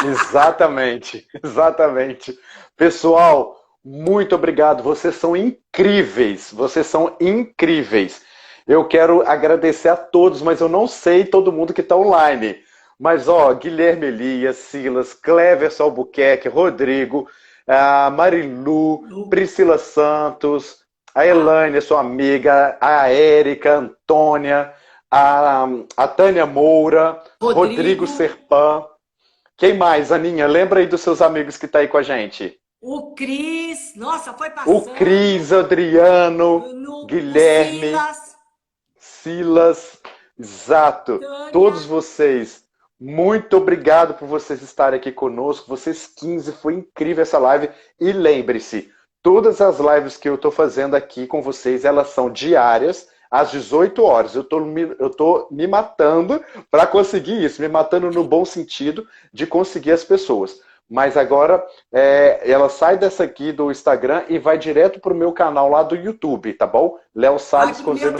Exatamente, exatamente. Pessoal, muito obrigado. Vocês são incríveis, vocês são incríveis. Eu quero agradecer a todos, mas eu não sei todo mundo que está online. Mas, Guilherme Elias, Silas, Cleverson Albuquerque, Rodrigo, a Marilu, Priscila Santos, a Elaine, sua amiga, a Érica, a Antônia, a Tânia Moura, Rodrigo Serpan. Quem mais, Aninha? Lembra aí dos seus amigos que tá aí com a gente. O Cris, nossa, foi passando. O Cris, Adriano, Guilherme, Silas, exato. Tânia. Todos vocês. Muito obrigado por vocês estarem aqui conosco. Vocês 15, foi incrível essa live. E lembre-se, todas as lives que eu estou fazendo aqui com vocês, elas são diárias, às 18 horas. Eu tô me matando para conseguir isso, me matando no bom sentido de conseguir as pessoas. Mas agora ela sai dessa aqui do Instagram e vai direto pro meu canal lá do YouTube, tá bom? Léo Salles O meu Cozinha